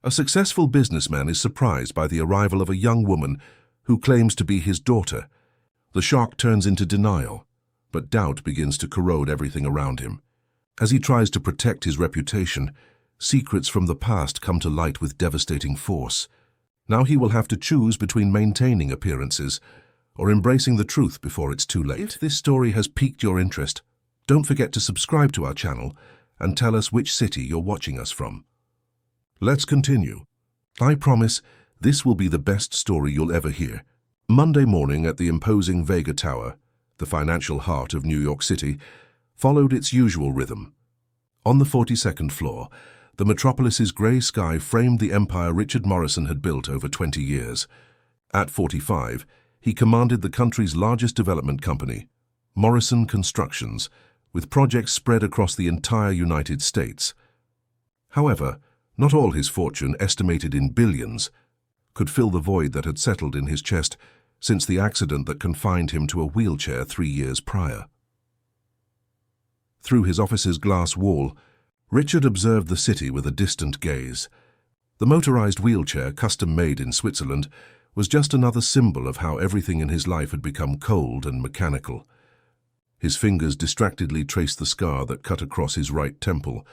A successful businessman is surprised by the arrival of a young woman who claims to be his daughter. The shock turns into denial, but doubt begins to corrode everything around him. As he tries to protect his reputation, secrets from the past come to light with devastating force. Now he will have to choose between maintaining appearances or embracing the truth before it's too late. If this story has piqued your interest, don't forget to subscribe to our channel and tell us which city you're watching us from. Let's continue. I promise this will be the best story you'll ever hear. Monday morning at the imposing Beggar Tower, the financial heart of New York City, followed its usual rhythm. On the 42nd floor, the metropolis's grey sky framed the empire Richard Morrison had built over 20 years. At 45, he commanded the country's largest development company, Morrison Constructions, with projects spread across the entire United States. However, not all his fortune, estimated in billions, could fill the void that had settled in his chest since the accident that confined him to a wheelchair 3 years prior. Through his office's glass wall, Richard observed the city with a distant gaze. The motorized wheelchair, custom-made in Switzerland, was just another symbol of how everything in his life had become cold and mechanical. His fingers distractedly traced the scar that cut across his right temple,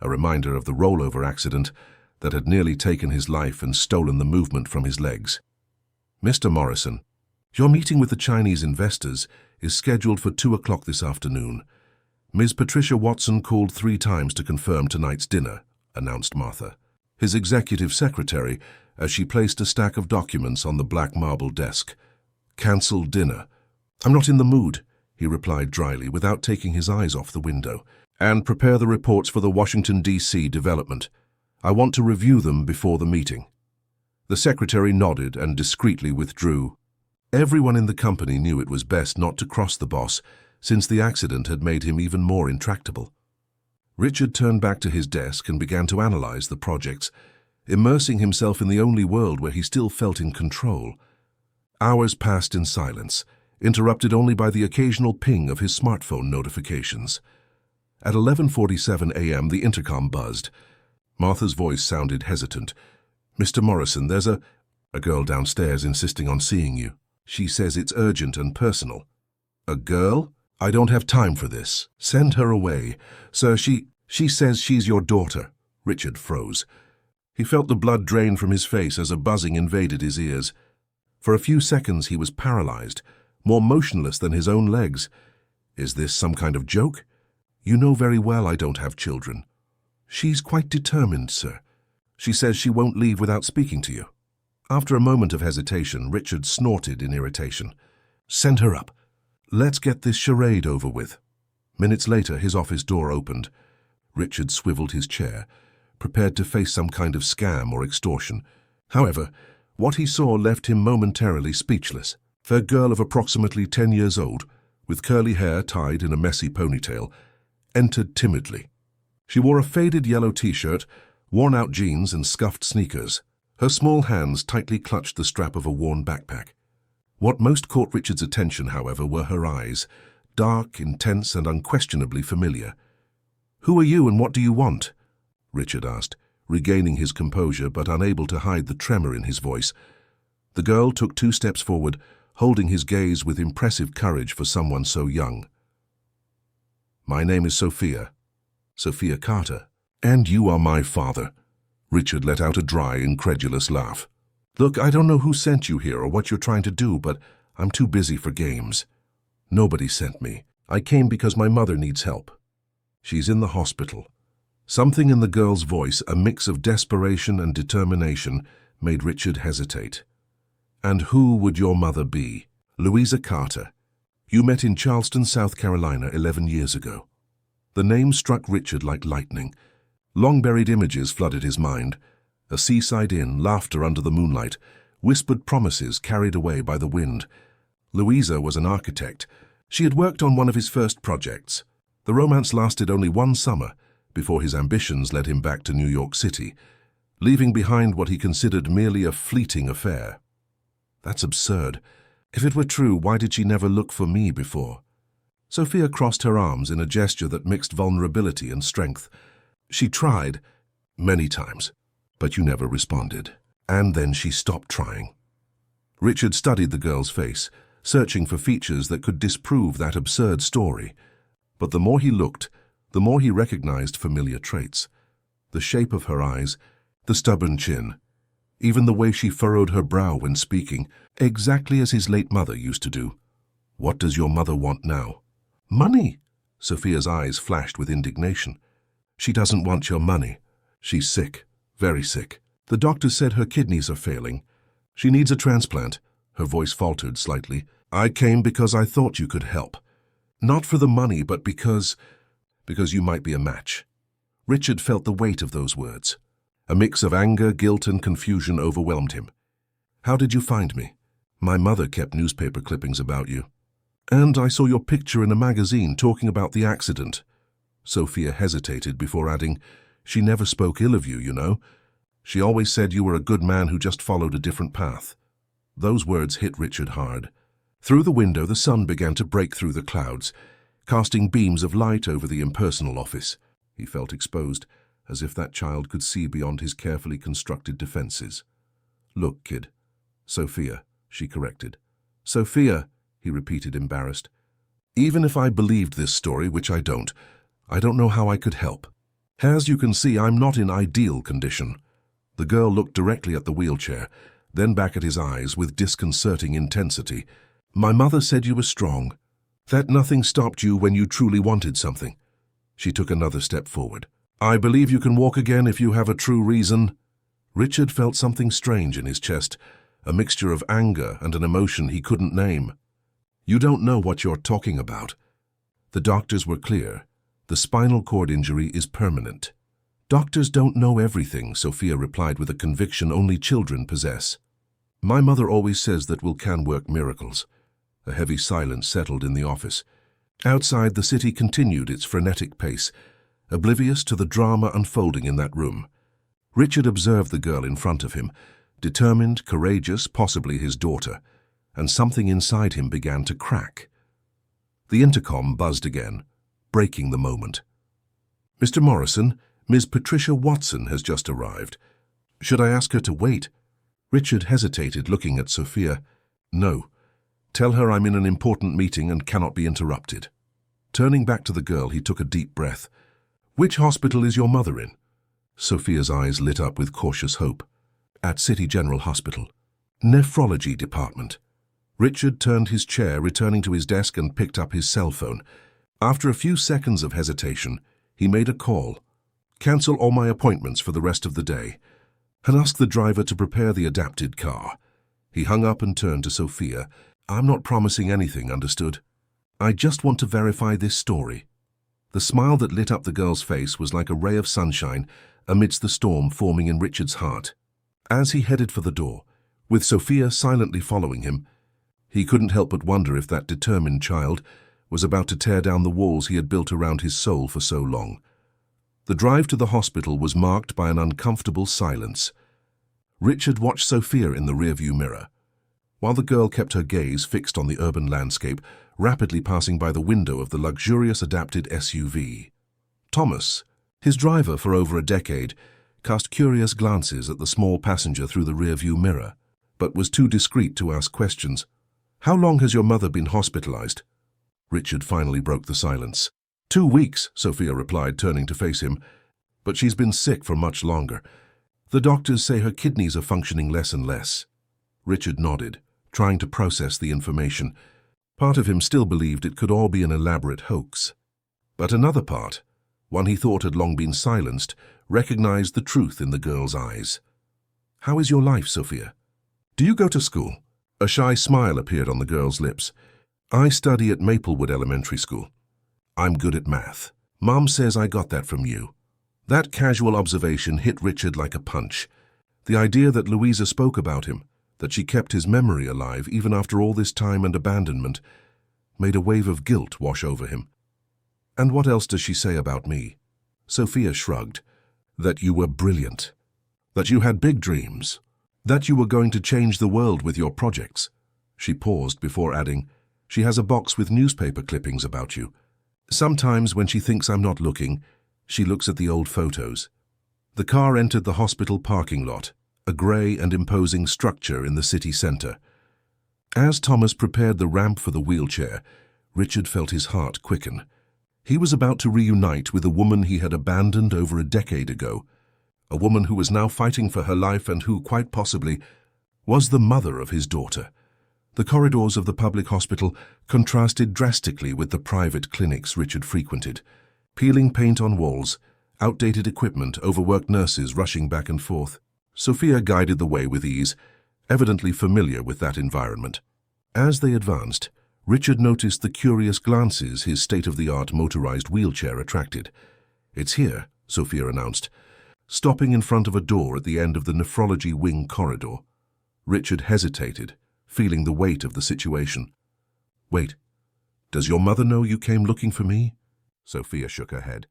a reminder of the rollover accident that had nearly taken his life and stolen the movement from his legs. "Mr. Morrison, your meeting with the Chinese investors is scheduled for 2 o'clock this afternoon. Ms. Patricia Watson called 3 times to confirm tonight's dinner," announced Martha, his executive secretary, as she placed a stack of documents on the black marble desk. "Cancelled dinner." "I'm not in the mood," he replied dryly without taking his eyes off the window. "And prepare the reports for the Washington, D.C. development. I want to review them before the meeting." The secretary nodded and discreetly withdrew. Everyone in the company knew it was best not to cross the boss, since the accident had made him even more intractable. Richard turned back to his desk and began to analyze the projects, immersing himself in the only world where he still felt in control. Hours passed in silence, interrupted only by the occasional ping of his smartphone notifications. At 11:47 a.m. the intercom buzzed. Martha's voice sounded hesitant. "Mr. Morrison, there's a girl downstairs insisting on seeing you. She says it's urgent and personal." "A girl? I don't have time for this. Send her away. Sir, she says she's your daughter." Richard froze. He felt the blood drain from his face as a buzzing invaded his ears. For a few seconds he was paralyzed, more motionless than his own legs. "Is this some kind of joke? You know very well I don't have children." "She's quite determined, sir. She says she won't leave without speaking to you." After a moment of hesitation, Richard snorted in irritation. "Send her up. Let's get this charade over with." Minutes later, his office door opened. Richard swiveled his chair, prepared to face some kind of scam or extortion. However, what he saw left him momentarily speechless. A girl of approximately 10 years old, with curly hair tied in a messy ponytail, entered timidly. She wore a faded yellow t-shirt, worn-out jeans and scuffed sneakers. Her small hands tightly clutched the strap of a worn backpack. What most caught Richard's attention, however, were her eyes, dark, intense, and unquestionably familiar. "Who are you and what do you want?" Richard asked, regaining his composure but unable to hide the tremor in his voice. The girl took 2 steps forward, holding his gaze with impressive courage for someone so young. "My name is Sophia Carter, and you are my father." Richard let out a dry, incredulous laugh. "Look, I don't know who sent you here or what you're trying to do, but I'm too busy for games. Nobody sent me. I came because my mother needs help. She's in the hospital." Something in the girl's voice, a mix of desperation and determination, made Richard hesitate. "And who would your mother be?" "Louisa Carter. You met in Charleston, South Carolina 11 years ago." The name struck Richard like lightning. Long-buried images flooded his mind. A seaside inn, laughter under the moonlight, whispered promises carried away by the wind. Louisa was an architect. She had worked on one of his first projects. The romance lasted only 1 summer before his ambitions led him back to New York City, leaving behind what he considered merely a fleeting affair. That's absurd. If it were true, why did she never look for me before? Sophia crossed her arms in a gesture that mixed vulnerability and strength. She tried, many times. but you never responded. And then she stopped trying. Richard studied the girl's face, searching for features that could disprove that absurd story. But the more he looked, the more he recognized familiar traits. The shape of her eyes, the stubborn chin, even the way she furrowed her brow when speaking, exactly as his late mother used to do. What does your mother want now? Money! Sophia's eyes flashed with indignation. She doesn't want your money. She's sick, very sick. The doctor said her kidneys are failing. She needs a transplant. Her voice faltered slightly. I came because I thought you could help. Not for the money, but because you might be a match. Richard felt the weight of those words. A mix of anger, guilt, and confusion overwhelmed him. How did you find me? My mother kept newspaper clippings about you. And I saw your picture in a magazine talking about the accident. Sophia hesitated before adding, she never spoke ill of you, you know. She always said you were a good man who just followed a different path. Those words hit Richard hard. Through the window, the sun began to break through the clouds, casting beams of light over the impersonal office. He felt exposed, as if that child could see beyond his carefully constructed defenses. Look, kid. Sophia, she corrected. Sophia, he repeated, embarrassed. Even if I believed this story, which I don't know how I could help. As you can see, I'm not in ideal condition. The girl looked directly at the wheelchair, then back at his eyes with disconcerting intensity. My mother said you were strong, that nothing stopped you when you truly wanted something. She took another step forward. I believe you can walk again if you have a true reason. Richard felt something strange in his chest, a mixture of anger and an emotion he couldn't name. You don't know what you're talking about. The doctors were clear. The spinal cord injury is permanent. Doctors don't know everything, Sophia replied with a conviction only children possess. My mother always says that we can work miracles. A heavy silence settled in the office. Outside, the city continued its frenetic pace, oblivious to the drama unfolding in that room. Richard observed the girl in front of him, determined, courageous, possibly his daughter, and something inside him began to crack. The intercom buzzed again, breaking the moment. Mr. Morrison, Ms. Patricia Watson has just arrived. Should I ask her to wait? Richard hesitated, looking at Sophia. No. Tell her I'm in an important meeting and cannot be interrupted. Turning back to the girl, he took a deep breath. Which hospital is your mother in? Sophia's eyes lit up with cautious hope. At City General Hospital. Nephrology department. Richard turned his chair, returning to his desk, and picked up his cell phone. After a few seconds of hesitation, he made a call. Cancel all my appointments for the rest of the day, and ask the driver to prepare the adapted car. He hung up and turned to Sophia. I'm not promising anything, understood? I just want to verify this story. The smile that lit up the girl's face was like a ray of sunshine amidst the storm forming in Richard's heart. As he headed for the door, with Sophia silently following him, he couldn't help but wonder if that determined child was about to tear down the walls he had built around his soul for so long. The drive to the hospital was marked by an uncomfortable silence. Richard watched Sophia in the rearview mirror, while the girl kept her gaze fixed on the urban landscape, rapidly passing by the window of the luxurious adapted SUV. Thomas, his driver for over a decade, cast curious glances at the small passenger through the rearview mirror, but was too discreet to ask questions. How long has your mother been hospitalized? Richard finally broke the silence. 2 weeks, Sophia replied, turning to face him. But she's been sick for much longer. The doctors say her kidneys are functioning less and less. Richard nodded, trying to process the information. Part of him still believed it could all be an elaborate hoax. But another part, one he thought had long been silenced, recognized the truth in the girl's eyes. How is your life, Sophia? Do you go to school? A shy smile appeared on the girl's lips. I study at Maplewood Elementary School. I'm good at math. Mom says I got that from you. That casual observation hit Richard like a punch. The idea that Louisa spoke about him, that she kept his memory alive even after all this time and abandonment, made a wave of guilt wash over him. And what else does she say about me? Sophia shrugged. That you were brilliant. That you had big dreams. That you were going to change the world with your projects. She paused before adding, she has a box with newspaper clippings about you. Sometimes when she thinks I'm not looking, she looks at the old photos. The car entered the hospital parking lot, a grey and imposing structure in the city centre. As Thomas prepared the ramp for the wheelchair, Richard felt his heart quicken. He was about to reunite with a woman he had abandoned over a decade ago, a woman who was now fighting for her life and who, quite possibly, was the mother of his daughter. The corridors of the public hospital contrasted drastically with the private clinics Richard frequented. Peeling paint on walls, outdated equipment, overworked nurses rushing back and forth. Sophia guided the way with ease, evidently familiar with that environment. As they advanced, Richard noticed the curious glances his state-of-the-art motorized wheelchair attracted. "It's here," Sophia announced, stopping in front of a door at the end of the nephrology wing corridor. Richard hesitated, feeling the weight of the situation. "Wait, does your mother know you came looking for me?" Sophia shook her head.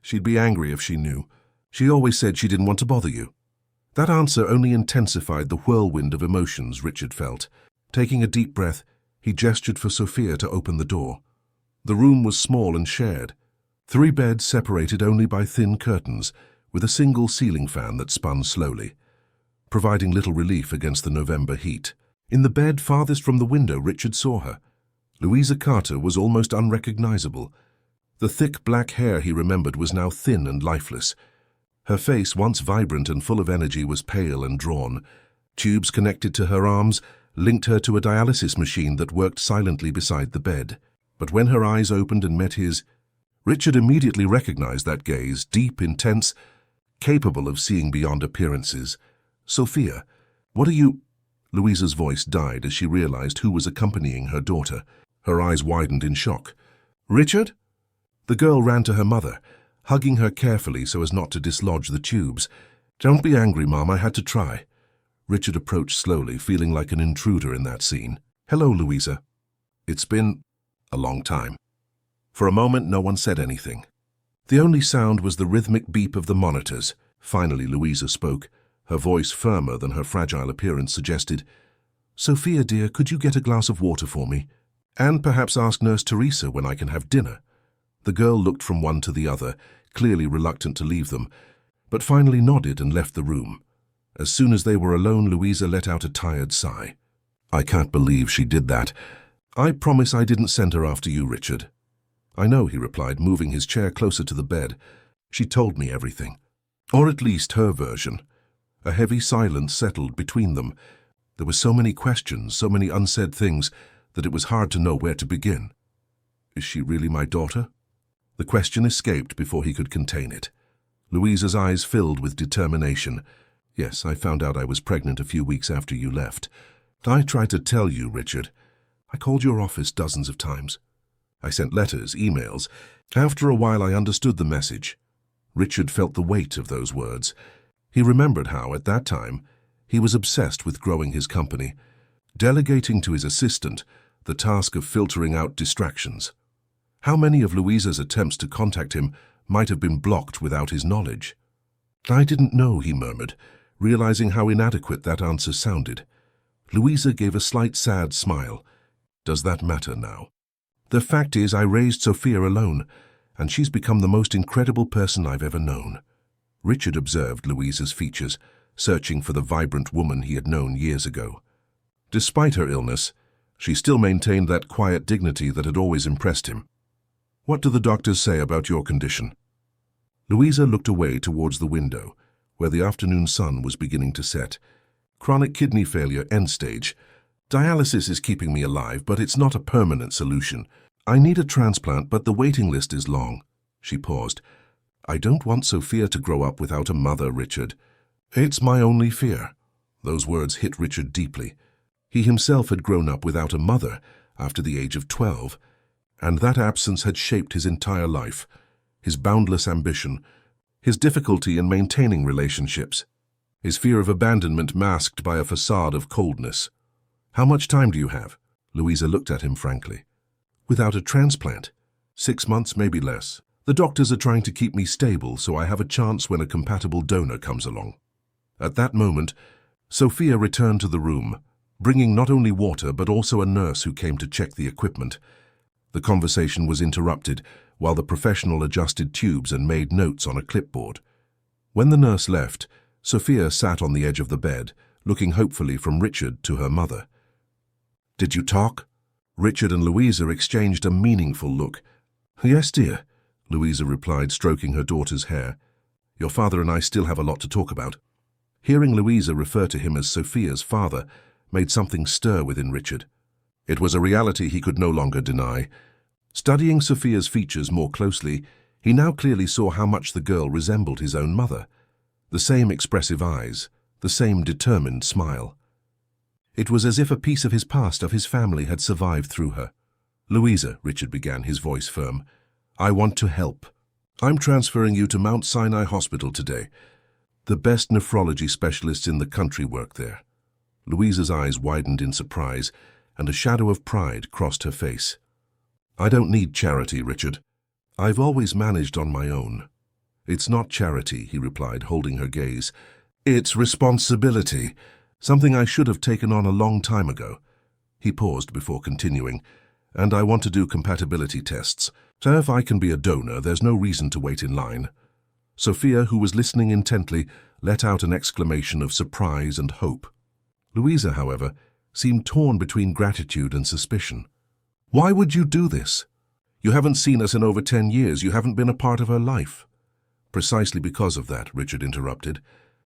"She'd be angry if she knew. She always said she didn't want to bother you." That answer only intensified the whirlwind of emotions Richard felt. Taking a deep breath, he gestured for Sophia to open the door. The room was small and shared. 3 beds separated only by thin curtains, with a single ceiling fan that spun slowly, providing little relief against the November heat. In the bed farthest from the window, Richard saw her. Louisa Carter was almost unrecognizable. The thick black hair he remembered was now thin and lifeless. Her face, once vibrant and full of energy, was pale and drawn. Tubes connected to her arms linked her to a dialysis machine that worked silently beside the bed. But when her eyes opened and met his, Richard immediately recognized that gaze, deep, intense, capable of seeing beyond appearances. "Sophia, what are you—" Louisa's voice died as she realized who was accompanying her daughter. Her eyes widened in shock. "Richard?" The girl ran to her mother, hugging her carefully so as not to dislodge the tubes. "Don't be angry, Mom, I had to try." Richard approached slowly, feeling like an intruder in that scene. "Hello, Louisa." "It's been a long time." For a moment, no one said anything. The only sound was the rhythmic beep of the monitors. Finally, Louisa spoke, her voice firmer than her fragile appearance suggested. "Sophia, dear, could you get a glass of water for me? And perhaps ask Nurse Teresa when I can have dinner." The girl looked from one to the other, clearly reluctant to leave them, but finally nodded and left the room. As soon as they were alone, Louisa let out a tired sigh. "I can't believe she did that. I promise I didn't send her after you, Richard." "I know," he replied, moving his chair closer to the bed. "She told me everything. Or at least her version." A heavy silence settled between them. There were so many questions, so many unsaid things, that it was hard to know where to begin. "Is she really my daughter?" The question escaped before he could contain it. Louisa's eyes filled with determination. "Yes, I found out I was pregnant a few weeks after you left. I tried to tell you, Richard. I called your office dozens of times. I sent letters, emails. After a while, I understood the message." Richard felt the weight of those words. He remembered how, at that time, he was obsessed with growing his company, delegating to his assistant the task of filtering out distractions. How many of Louisa's attempts to contact him might have been blocked without his knowledge? "I didn't know," he murmured, realizing how inadequate that answer sounded. Louisa gave a slight sad smile. "Does that matter now? The fact is, I raised Sophia alone, and she's become the most incredible person I've ever known." Richard observed Louisa's features, searching for the vibrant woman he had known years ago. Despite her illness, she still maintained that quiet dignity that had always impressed him. "What do the doctors say about your condition?" Louisa looked away towards the window, where the afternoon sun was beginning to set. "Chronic kidney failure, end stage. Dialysis is keeping me alive, but it's not a permanent solution. I need a transplant, but the waiting list is long." She paused. "I don't want Sophia to grow up without a mother, Richard. It's my only fear." Those words hit Richard deeply. He himself had grown up without a mother after the age of 12, and that absence had shaped his entire life, his boundless ambition, his difficulty in maintaining relationships, his fear of abandonment masked by a facade of coldness. "How much time do you have?" Louisa looked at him frankly. "Without a transplant? 6 months, maybe less. The doctors are trying to keep me stable so I have a chance when a compatible donor comes along." At that moment, Sophia returned to the room, bringing not only water but also a nurse who came to check the equipment. The conversation was interrupted while the professional adjusted tubes and made notes on a clipboard. When the nurse left, Sophia sat on the edge of the bed, looking hopefully from Richard to her mother. "Did you talk?" Richard and Louisa exchanged a meaningful look. "Yes, dear," Louisa replied, stroking her daughter's hair. "Your father and I still have a lot to talk about." Hearing Louisa refer to him as Sophia's father made something stir within Richard. It was a reality he could no longer deny. Studying Sophia's features more closely, he now clearly saw how much the girl resembled his own mother. The same expressive eyes, the same determined smile. It was as if a piece of his past, of his family, had survived through her. "Louisa," Richard began, his voice firm, "I want to help. I'm transferring you to Mount Sinai Hospital today. The best nephrology specialists in the country work there." Louisa's eyes widened in surprise, and a shadow of pride crossed her face. "I don't need charity, Richard. I've always managed on my own." "It's not charity," he replied, holding her gaze. "It's responsibility, something I should have taken on a long time ago." He paused before continuing. "And I want to do compatibility tests, so if I can be a donor, there's no reason to wait in line." Sophia, who was listening intently, let out an exclamation of surprise and hope. Louisa, however, seemed torn between gratitude and suspicion. "Why would you do this? You haven't seen us in over 10 years. You haven't been a part of her life." "Precisely because of that," Richard interrupted.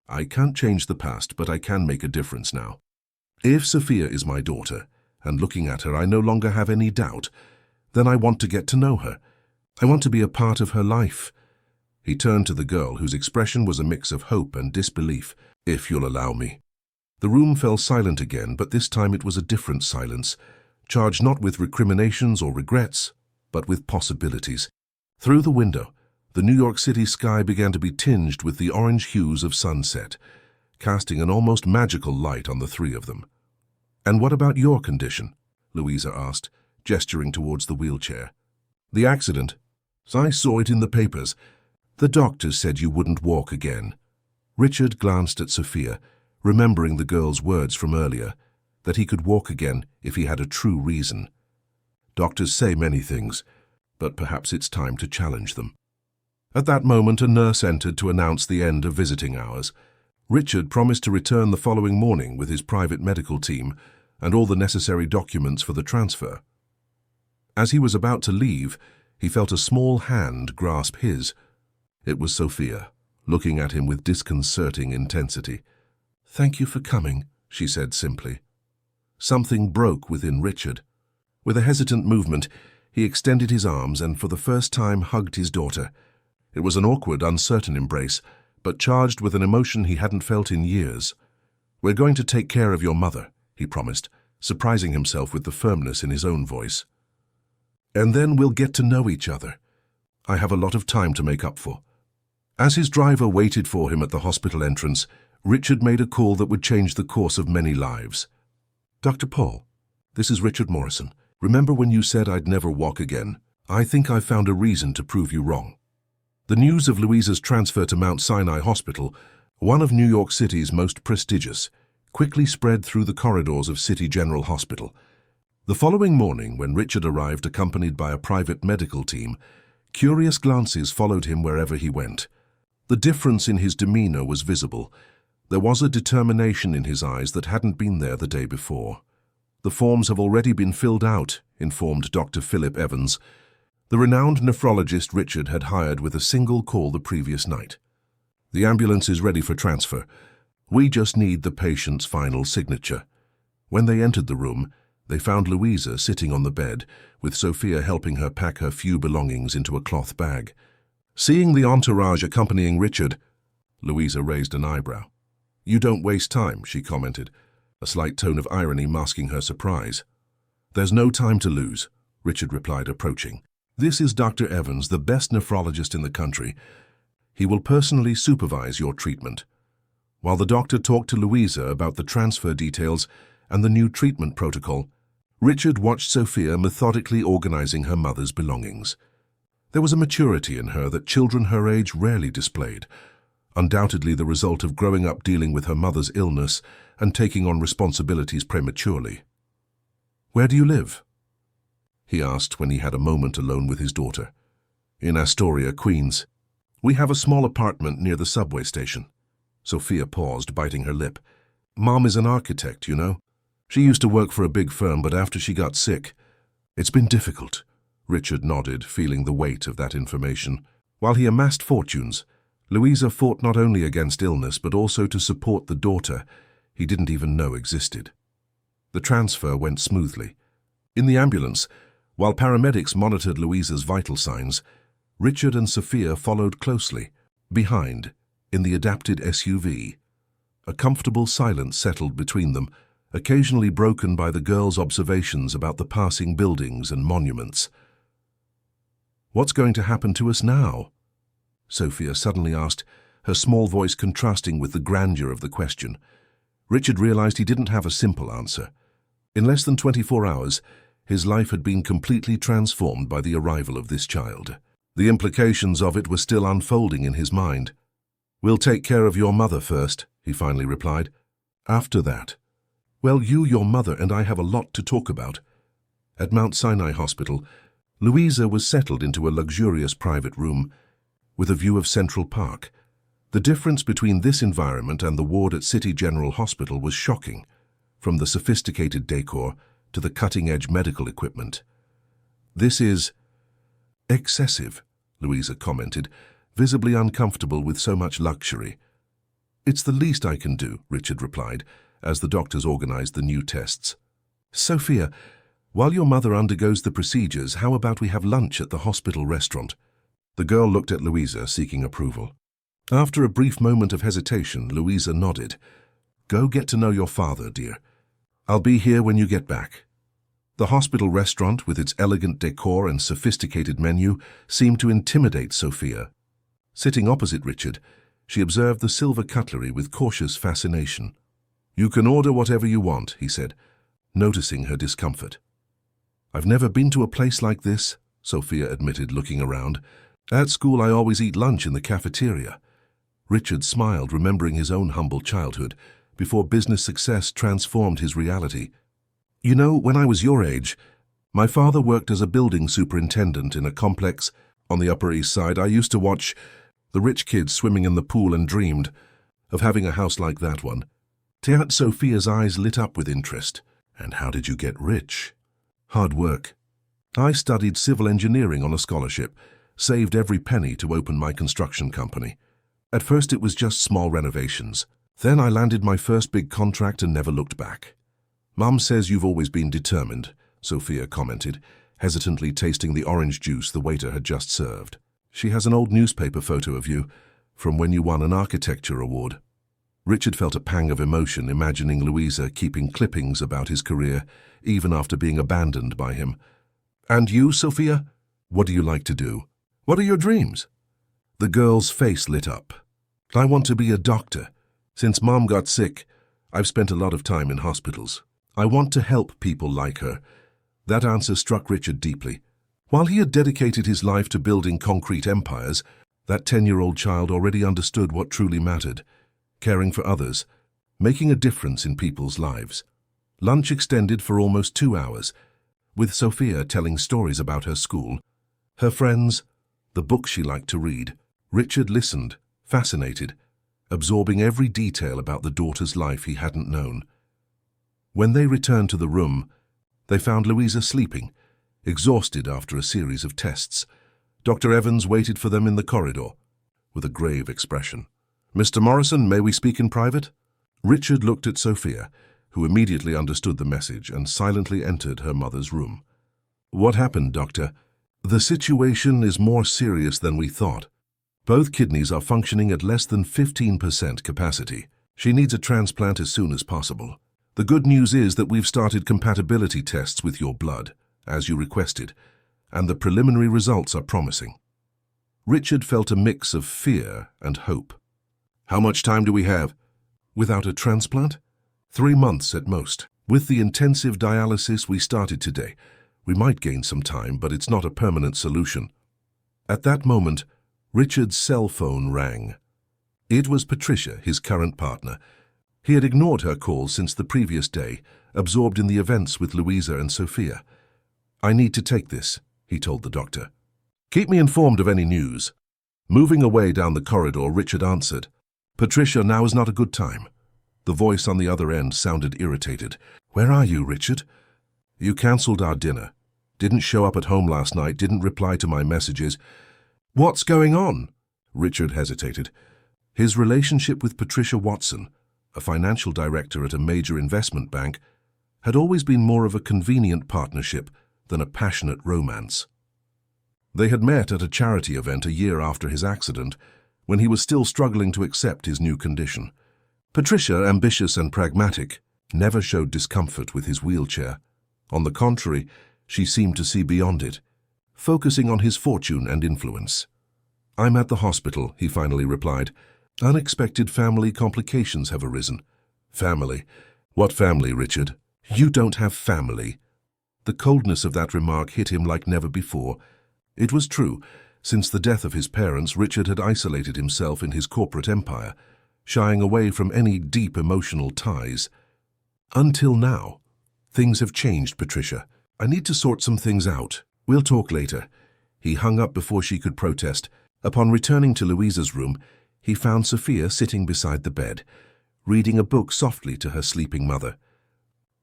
"I can't change the past, but I can make a difference now. If Sophia is my daughter, and looking at her I no longer have any doubt, then I want to get to know her. I want to be a part of her life." He turned to the girl, whose expression was a mix of hope and disbelief. "If you'll allow me." The room fell silent again, but this time it was a different silence, charged not with recriminations or regrets, but with possibilities. Through the window, the New York City sky began to be tinged with the orange hues of sunset, casting an almost magical light on the three of them. "And what about your condition?" Louisa asked, gesturing towards the wheelchair. "The accident. I saw it in the papers. The doctors said you wouldn't walk again." Richard glanced at Sophia, remembering the girl's words from earlier, that he could walk again if he had a true reason. Doctors say many things, but perhaps it's time to challenge them. At that moment, a nurse entered to announce the end of visiting hours. Richard promised to return the following morning with his private medical team and all the necessary documents for the transfer. As he was about to leave, he felt a small hand grasp his. It was Sophia, looking at him with disconcerting intensity. "Thank you for coming," she said simply. Something broke within Richard. With a hesitant movement, he extended his arms and for the first time hugged his daughter. It was an awkward, uncertain embrace, but charged with an emotion he hadn't felt in years. "We're going to take care of your mother," he promised, surprising himself with the firmness in his own voice. "And then we'll get to know each other. I have a lot of time to make up for." As his driver waited for him at the hospital entrance, Richard made a call that would change the course of many lives. "Dr. Paul, this is Richard Morrison. Remember when you said I'd never walk again? I think I've found a reason to prove you wrong." The news of Louisa's transfer to Mount Sinai Hospital, one of New York City's most prestigious, quickly spread through the corridors of City General Hospital. The following morning, when Richard arrived accompanied by a private medical team, curious glances followed him wherever he went. The difference in his demeanor was visible. There was a determination in his eyes that hadn't been there the day before. "The forms have already been filled out," informed Dr. Philip Evans, the renowned nephrologist Richard had hired with a single call the previous night. "The ambulance is ready for transfer. We just need the patient's final signature." When they entered the room, they found Louisa sitting on the bed, with Sophia helping her pack her few belongings into a cloth bag. Seeing the entourage accompanying Richard, Louisa raised an eyebrow. "You don't waste time," she commented, a slight tone of irony masking her surprise. "There's no time to lose," Richard replied, approaching. "This is Dr. Evans, the best nephrologist in the country. He will personally supervise your treatment." While the doctor talked to Louisa about the transfer details and the new treatment protocol, Richard watched Sophia methodically organizing her mother's belongings. There was a maturity in her that children her age rarely displayed, undoubtedly the result of growing up dealing with her mother's illness and taking on responsibilities prematurely. "Where do you live?" he asked when he had a moment alone with his daughter. "In Astoria, Queens." We have a small apartment near the subway station. Sophia paused, biting her lip. Mom is an architect, you know. She used to work for a big firm, but after she got sick, it's been difficult. Richard nodded, feeling the weight of that information. While he amassed fortunes, Louisa fought not only against illness but also to support the daughter he didn't even know existed. The transfer went smoothly. In the ambulance, while paramedics monitored Louisa's vital signs, Richard and Sophia followed closely, behind, in the adapted SUV. A comfortable silence settled between them, occasionally broken by the girl's observations about the passing buildings and monuments. "What's going to happen to us now?" Sophia suddenly asked, her small voice contrasting with the grandeur of the question. Richard realized he didn't have a simple answer. In less than 24 hours, his life had been completely transformed by the arrival of this child. The implications of it were still unfolding in his mind. "We'll take care of your mother first," he finally replied. "After that, well, you, your mother, and I have a lot to talk about." At Mount Sinai Hospital, Louisa was settled into a luxurious private room with a view of Central Park. The difference between this environment and the ward at City General Hospital was shocking, from the sophisticated decor to the cutting-edge medical equipment. "This is excessive," Louisa commented, visibly uncomfortable with so much luxury. "It's the least I can do," Richard replied, as the doctors organized the new tests. "Sophia, while your mother undergoes the procedures, how about we have lunch at the hospital restaurant?" The girl looked at Louisa, seeking approval. After a brief moment of hesitation, Louisa nodded. "Go get to know your father, dear. I'll be here when you get back." The hospital restaurant, with its elegant decor and sophisticated menu, seemed to intimidate Sophia. Sitting opposite Richard, she observed the silver cutlery with cautious fascination. "You can order whatever you want," he said, noticing her discomfort. "I've never been to a place like this," Sophia admitted, looking around. "At school I always eat lunch in the cafeteria." Richard smiled, remembering his own humble childhood, before business success transformed his reality. "You know, when I was your age, my father worked as a building superintendent in a complex on the Upper East Side. I used to watch the rich kids swimming in the pool and dreamed of having a house like that one." Sophia's eyes lit up with interest. "And how did you get rich?" "Hard work. I studied civil engineering on a scholarship, saved every penny to open my construction company. At first it was just small renovations. Then I landed my first big contract and never looked back." "Mum says you've always been determined," Sophia commented, hesitantly tasting the orange juice the waiter had just served. "She has an old newspaper photo of you, from when you won an architecture award." Richard felt a pang of emotion imagining Louisa keeping clippings about his career, even after being abandoned by him. "And you, Sophia? What do you like to do? What are your dreams?" The girl's face lit up. "I want to be a doctor. Since Mom got sick, I've spent a lot of time in hospitals. I want to help people like her." That answer struck Richard deeply. While he had dedicated his life to building concrete empires, that 10-year-old child already understood what truly mattered: caring for others, making a difference in people's lives. Lunch extended for almost 2 hours, with Sophia telling stories about her school, her friends, the books she liked to read. Richard listened, fascinated, absorbing every detail about the daughter's life he hadn't known. When they returned to the room, they found Louisa sleeping, exhausted after a series of tests. Dr. Evans waited for them in the corridor, with a grave expression. "Mr. Morrison, may we speak in private?" Richard looked at Sophia, who immediately understood the message and silently entered her mother's room. "What happened, Doctor?" "The situation is more serious than we thought. Both kidneys are functioning at less than 15% capacity. She needs a transplant as soon as possible. The good news is that we've started compatibility tests with your blood, as you requested, and the preliminary results are promising." Richard felt a mix of fear and hope. "How much time do we have?" "Without a transplant? 3 months at most. With the intensive dialysis we started today, we might gain some time, but it's not a permanent solution." At that moment, Richard's cell phone rang. It was Patricia, his current partner. He had ignored her calls since the previous day, absorbed in the events with Louisa and Sophia. "I need to take this," he told the doctor. "Keep me informed of any news." Moving away down the corridor, Richard answered, "Patricia, now is not a good time." The voice on the other end sounded irritated. "Where are you, Richard? You cancelled our dinner. Didn't show up at home last night, didn't reply to my messages. What's going on?" Richard hesitated. His relationship with Patricia Watson, a financial director at a major investment bank, had always been more of a convenient partnership than a passionate romance. They had met at a charity event a year after his accident, when he was still struggling to accept his new condition. Patricia, ambitious and pragmatic, never showed discomfort with his wheelchair. On the contrary, she seemed to see beyond it, focusing on his fortune and influence. "I'm at the hospital," he finally replied. "Unexpected family complications have arisen." "Family? What family, Richard? You don't have family." The coldness of that remark hit him like never before. It was true. Since the death of his parents, Richard had isolated himself in his corporate empire, shying away from any deep emotional ties. Until now. "Things have changed, Patricia. I need to sort some things out. We'll talk later." He hung up before she could protest. Upon returning to Louisa's room, he found Sophia sitting beside the bed, reading a book softly to her sleeping mother.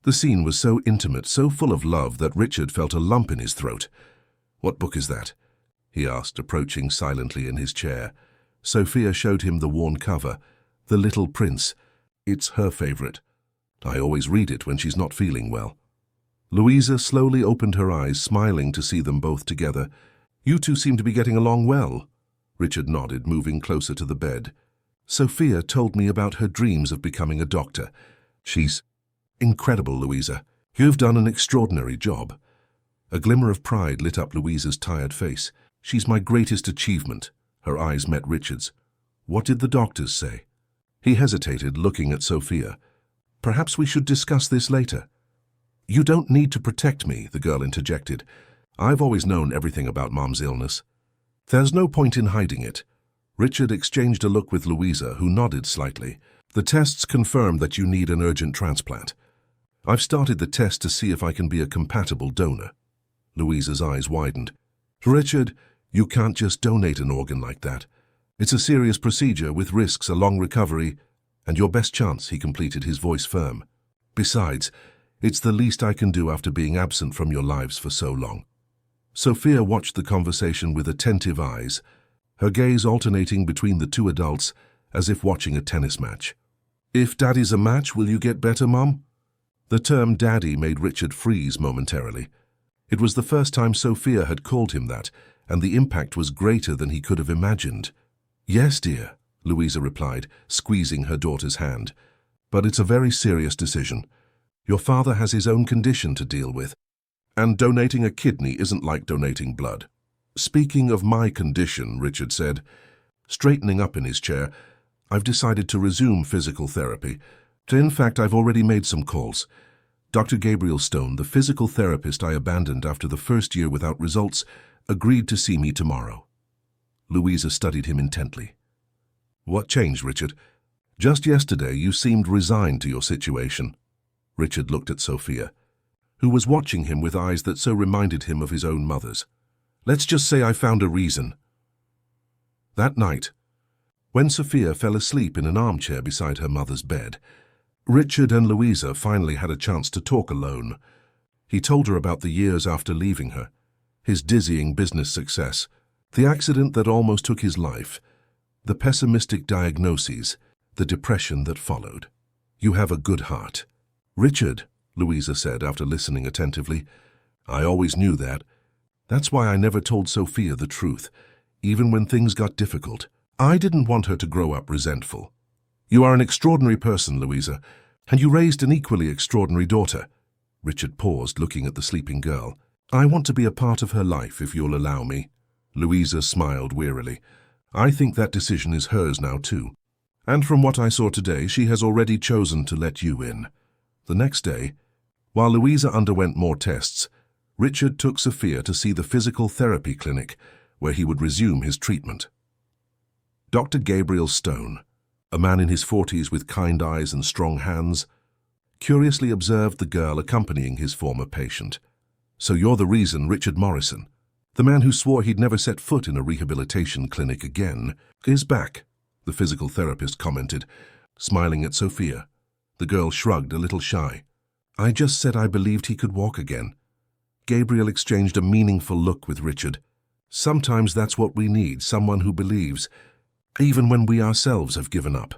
The scene was so intimate, so full of love, that Richard felt a lump in his throat. "What book is that?" he asked, approaching silently in his chair. Sophia showed him the worn cover, The Little Prince. "It's her favorite. I always read it when she's not feeling well." Louisa slowly opened her eyes, smiling to see them both together. "You two seem to be getting along well." Richard nodded, moving closer to the bed. "Sophia told me about her dreams of becoming a doctor. She's incredible, Louisa. You've done an extraordinary job." A glimmer of pride lit up Louisa's tired face. "She's my greatest achievement." Her eyes met Richard's. "What did the doctors say?" He hesitated, looking at Sophia. "Perhaps we should discuss this later." "You don't need to protect me," the girl interjected. "I've always known everything about Mom's illness. There's no point in hiding it." Richard exchanged a look with Louisa, who nodded slightly. "The tests confirm that you need an urgent transplant. I've started the test to see if I can be a compatible donor." Louisa's eyes widened. "Richard, you can't just donate an organ like that. It's a serious procedure with risks, a long recovery, and your best chance," he completed, his voice firm. "Besides, it's the least I can do after being absent from your lives for so long." Sophia watched the conversation with attentive eyes, her gaze alternating between the two adults as if watching a tennis match. "If Daddy's a match, will you get better, Mom?" The term Daddy made Richard freeze momentarily. It was the first time Sophia had called him that, and the impact was greater than he could have imagined. "Yes, dear," Louisa replied, squeezing her daughter's hand. "But it's a very serious decision. Your father has his own condition to deal with, and donating a kidney isn't like donating blood." "Speaking of my condition," Richard said, straightening up in his chair, "I've decided to resume physical therapy. In fact, I've already made some calls. Dr. Gabriel Stone, the physical therapist I abandoned after the first year without results, agreed to see me tomorrow." Louisa studied him intently. "What changed, Richard? Just yesterday you seemed resigned to your situation." Richard looked at Sophia, who was watching him with eyes that so reminded him of his own mother's. "Let's just say I found a reason." That night, when Sophia fell asleep in an armchair beside her mother's bed, Richard and Louisa finally had a chance to talk alone. He told her about the years after leaving her, his dizzying business success, the accident that almost took his life, the pessimistic diagnoses, the depression that followed. "You have a good heart." "Richard," Louisa said after listening attentively, "I always knew that. That's why I never told Sophia the truth, even when things got difficult. I didn't want her to grow up resentful. You are an extraordinary person, Louisa, and you raised an equally extraordinary daughter." Richard paused, looking at the sleeping girl. "I want to be a part of her life, if you'll allow me." Louisa smiled wearily. "I think that decision is hers now, too. And from what I saw today, she has already chosen to let you in." The next day, while Louisa underwent more tests, Richard took Sophia to see the physical therapy clinic, where he would resume his treatment. Dr. Gabriel Stone, a man in his 40s with kind eyes and strong hands, curiously observed the girl accompanying his former patient. "So you're the reason, Richard Morrison. The man who swore he'd never set foot in a rehabilitation clinic again is back, the physical therapist commented, smiling at Sophia. The girl shrugged, a little shy. I just said I believed he could walk again. Gabriel exchanged a meaningful look with Richard. Sometimes that's what we need, someone who believes, even when we ourselves have given up.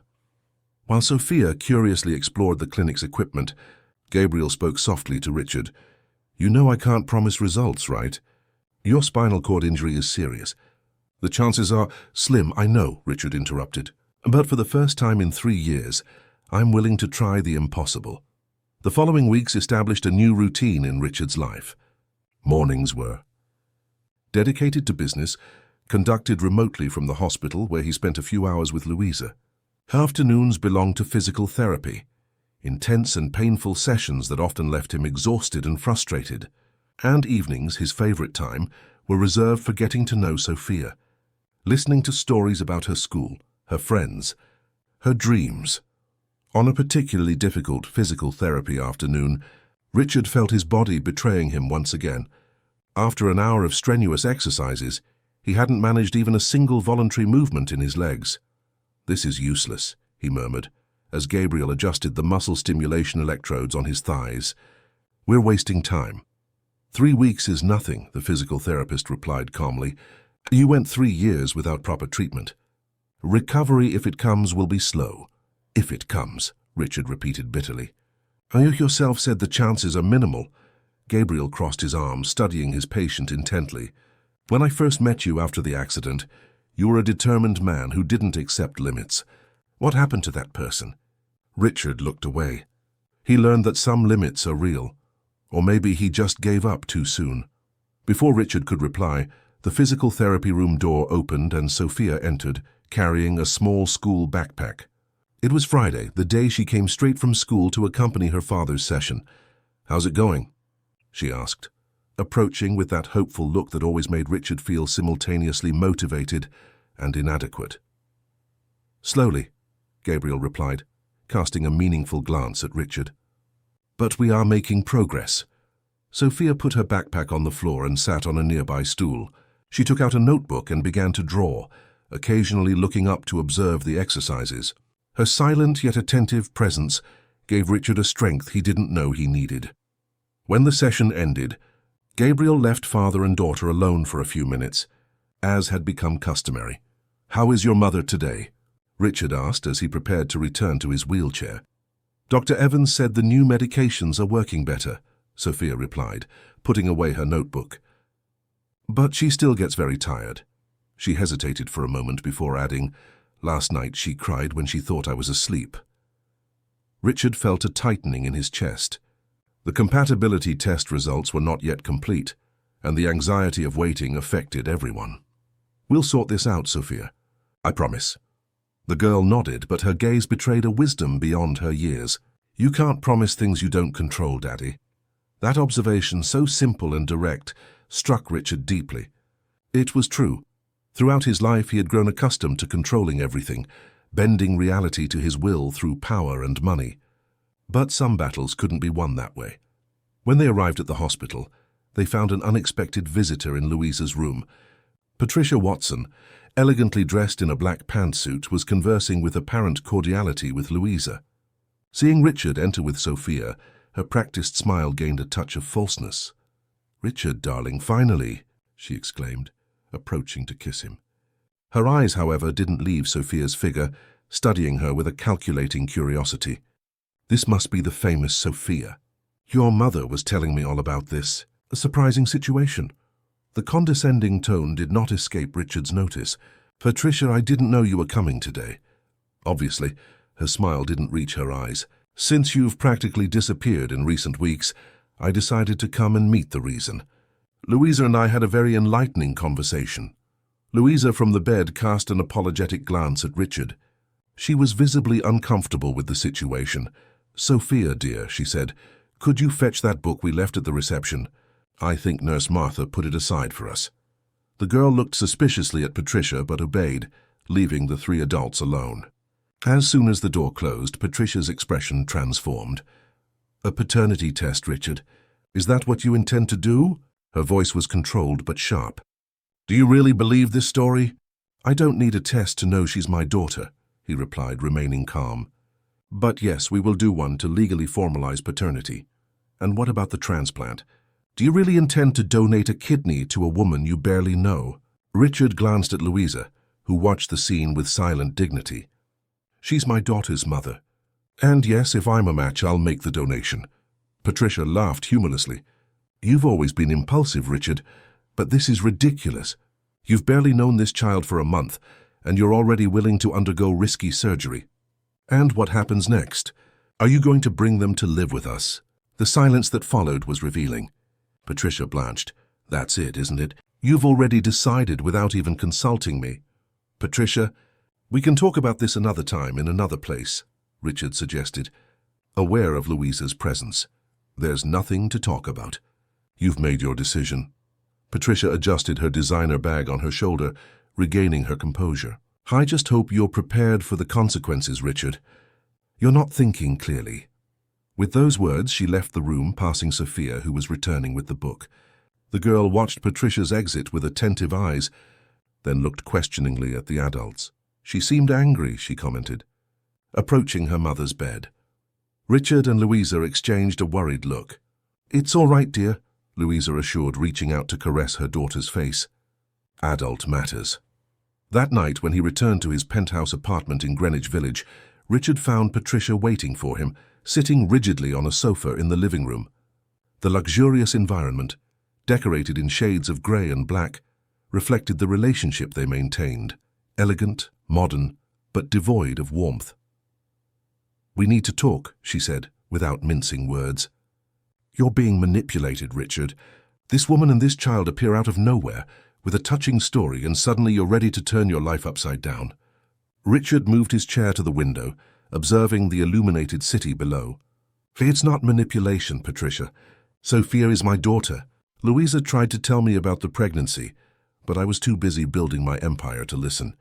While Sophia curiously explored the clinic's equipment, Gabriel spoke softly to Richard. You know I can't promise results, right? Your spinal cord injury is serious. The chances are slim, I know, Richard interrupted. But for the first time in 3 years, I'm willing to try the impossible. The following weeks established a new routine in Richard's life. Mornings were dedicated to business, conducted remotely from the hospital where he spent a few hours with Louisa. Afternoons belonged to physical therapy, intense and painful sessions that often left him exhausted and frustrated. And evenings, his favorite time, were reserved for getting to know Sophia, listening to stories about her school, her friends, her dreams. On a particularly difficult physical therapy afternoon, Richard felt his body betraying him once again. After an hour of strenuous exercises, he hadn't managed even a single voluntary movement in his legs. This is useless, he murmured, as Gabriel adjusted the muscle stimulation electrodes on his thighs. We're wasting time. 3 weeks is nothing, the physical therapist replied calmly. You went 3 years without proper treatment. Recovery, if it comes, will be slow. If it comes, Richard repeated bitterly. You yourself said the chances are minimal. Gabriel crossed his arms, studying his patient intently. When I first met you after the accident, you were a determined man who didn't accept limits. What happened to that person? Richard looked away. He learned that some limits are real. Or maybe he just gave up too soon. Before Richard could reply, the physical therapy room door opened and Sophia entered, carrying a small school backpack. It was Friday, the day she came straight from school to accompany her father's session. How's it going? She asked, approaching with that hopeful look that always made Richard feel simultaneously motivated and inadequate. Slowly, Gabriel replied, casting a meaningful glance at Richard. But we are making progress. Sophia put her backpack on the floor and sat on a nearby stool. She took out a notebook and began to draw, occasionally looking up to observe the exercises. Her silent yet attentive presence gave Richard a strength he didn't know he needed. When the session ended, Gabriel left father and daughter alone for a few minutes, as had become customary. How is your mother today? Richard asked as he prepared to return to his wheelchair. Dr. Evans said the new medications are working better, Sophia replied, putting away her notebook. But she still gets very tired. She hesitated for a moment before adding, Last night she cried when she thought I was asleep. Richard felt a tightening in his chest. The compatibility test results were not yet complete, and the anxiety of waiting affected everyone. We'll sort this out, Sophia. I promise. The girl nodded, but her gaze betrayed a wisdom beyond her years. You can't promise things you don't control, Daddy. That observation, so simple and direct, struck Richard deeply. It was true. Throughout his life he had grown accustomed to controlling everything, bending reality to his will through power and money. But some battles couldn't be won that way. When they arrived at the hospital, they found an unexpected visitor in Louisa's room. Patricia Watson, elegantly dressed in a black pantsuit, was conversing with apparent cordiality with Louisa. Seeing Richard enter with Sophia, her practiced smile gained a touch of falseness. Richard, darling, finally, she exclaimed, approaching to kiss him. Her eyes, however, didn't leave Sophia's figure, studying her with a calculating curiosity. This must be the famous Sophia. Your mother was telling me all about this. A surprising situation. The condescending tone did not escape Richard's notice. Patricia, I didn't know you were coming today. Obviously, her smile didn't reach her eyes. Since you've practically disappeared in recent weeks, I decided to come and meet the reason. Louisa and I had a very enlightening conversation. Louisa from the bed cast an apologetic glance at Richard. She was visibly uncomfortable with the situation. Sophia, dear, she said, could you fetch that book we left at the reception? I think Nurse Martha put it aside for us. The girl looked suspiciously at Patricia but obeyed, leaving the 3 adults alone. As soon as the door closed, Patricia's expression transformed. A paternity test, Richard. Is that what you intend to do? Her voice was controlled but sharp. Do you really believe this story? I don't need a test to know she's my daughter, he replied, remaining calm. But yes, we will do one to legally formalize paternity. And what about the transplant? Do you really intend to donate a kidney to a woman you barely know? Richard glanced at Louisa, who watched the scene with silent dignity. She's my daughter's mother. And yes, if I'm a match, I'll make the donation. Patricia laughed humorlessly. You've always been impulsive, Richard, but this is ridiculous. You've barely known this child for a month, and you're already willing to undergo risky surgery. And what happens next? Are you going to bring them to live with us? The silence that followed was revealing. Patricia blanched. That's it, isn't it? You've already decided without even consulting me. Patricia, we can talk about this another time in another place, Richard suggested, aware of Louisa's presence. There's nothing to talk about. You've made your decision. Patricia adjusted her designer bag on her shoulder, regaining her composure. I just hope you're prepared for the consequences, Richard. You're not thinking clearly. With those words, she left the room, passing Sophia, who was returning with the book. The girl watched Patricia's exit with attentive eyes, then looked questioningly at the adults. She seemed angry, she commented, approaching her mother's bed. Richard and Louisa exchanged a worried look. It's all right, dear, Louisa assured, reaching out to caress her daughter's face. Adult matters. That night, when he returned to his penthouse apartment in Greenwich Village, Richard found Patricia waiting for him, sitting rigidly on a sofa in the living room. The luxurious environment, decorated in shades of grey and black, reflected the relationship they maintained, elegant, modern, but devoid of warmth. We need to talk, she said, without mincing words. You're being manipulated, Richard. This woman and this child appear out of nowhere, with a touching story, and suddenly you're ready to turn your life upside down. Richard moved his chair to the window, observing the illuminated city below. It's not manipulation, Patricia. Sophia is my daughter. Louisa tried to tell me about the pregnancy, but I was too busy building my empire to listen.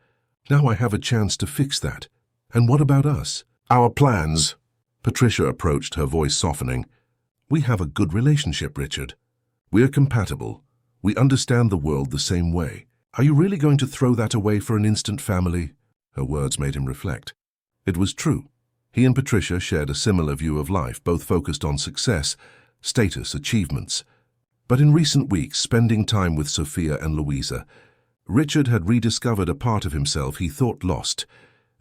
Now I have a chance to fix that. And what about us? Our plans. Patricia approached, her voice softening. We have a good relationship, Richard. We're compatible. We understand the world the same way. Are you really going to throw that away for an instant family? Her words made him reflect. It was true. He and Patricia shared a similar view of life, both focused on success, status, achievements. But in recent weeks, spending time with Sophia and Louisa, Richard had rediscovered a part of himself he thought lost,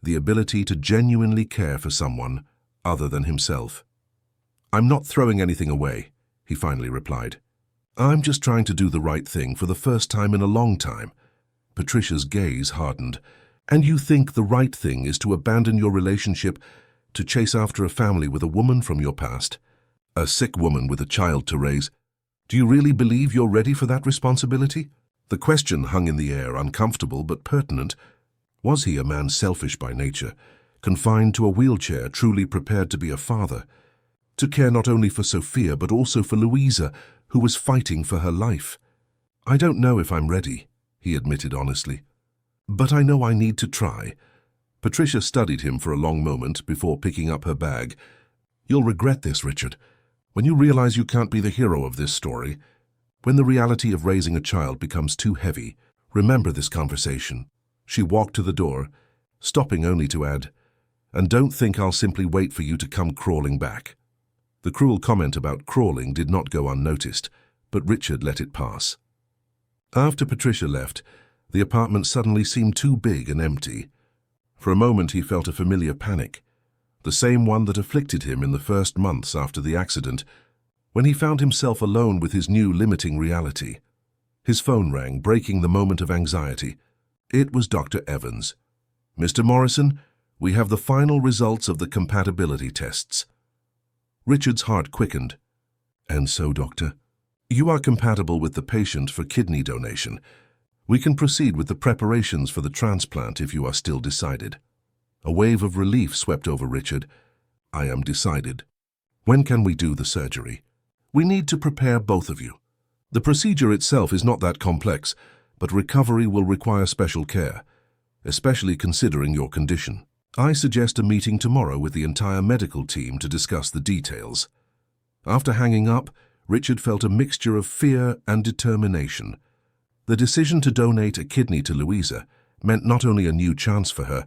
the ability to genuinely care for someone other than himself. I'm not throwing anything away, he finally replied. I'm just trying to do the right thing for the first time in a long time. Patricia's gaze hardened. And you think the right thing is to abandon your relationship to chase after a family with a woman from your past? A sick woman with a child to raise? Do you really believe you're ready for that responsibility? The question hung in the air, uncomfortable but pertinent. Was he a man selfish by nature, confined to a wheelchair, truly prepared to be a father? To care not only for Sophia but also for Louisa, who was fighting for her life? I don't know if I'm ready, he admitted honestly. But I know I need to try. Patricia studied him for a long moment before picking up her bag. You'll regret this, Richard, when you realize you can't be the hero of this story. When the reality of raising a child becomes too heavy, remember this conversation. She walked to the door, stopping only to add, and don't think I'll simply wait for you to come crawling back. The cruel comment about crawling did not go unnoticed, but Richard let it pass. After Patricia left, the apartment suddenly seemed too big and empty. For a moment he felt a familiar panic, the same one that afflicted him in the first months after the accident, when he found himself alone with his new limiting reality. His phone rang, breaking the moment of anxiety. It was Dr. Evans. Mr. Morrison, we have the final results of the compatibility tests. Richard's heart quickened. And so, Doctor, you are compatible with the patient for kidney donation. We can proceed with the preparations for the transplant if you are still decided. A wave of relief swept over Richard. I am decided. When can we do the surgery? We need to prepare both of you. The procedure itself is not that complex, but recovery will require special care, especially considering your condition. I suggest a meeting tomorrow with the entire medical team to discuss the details. After hanging up, Richard felt a mixture of fear and determination. The decision to donate a kidney to Louisa meant not only a new chance for her,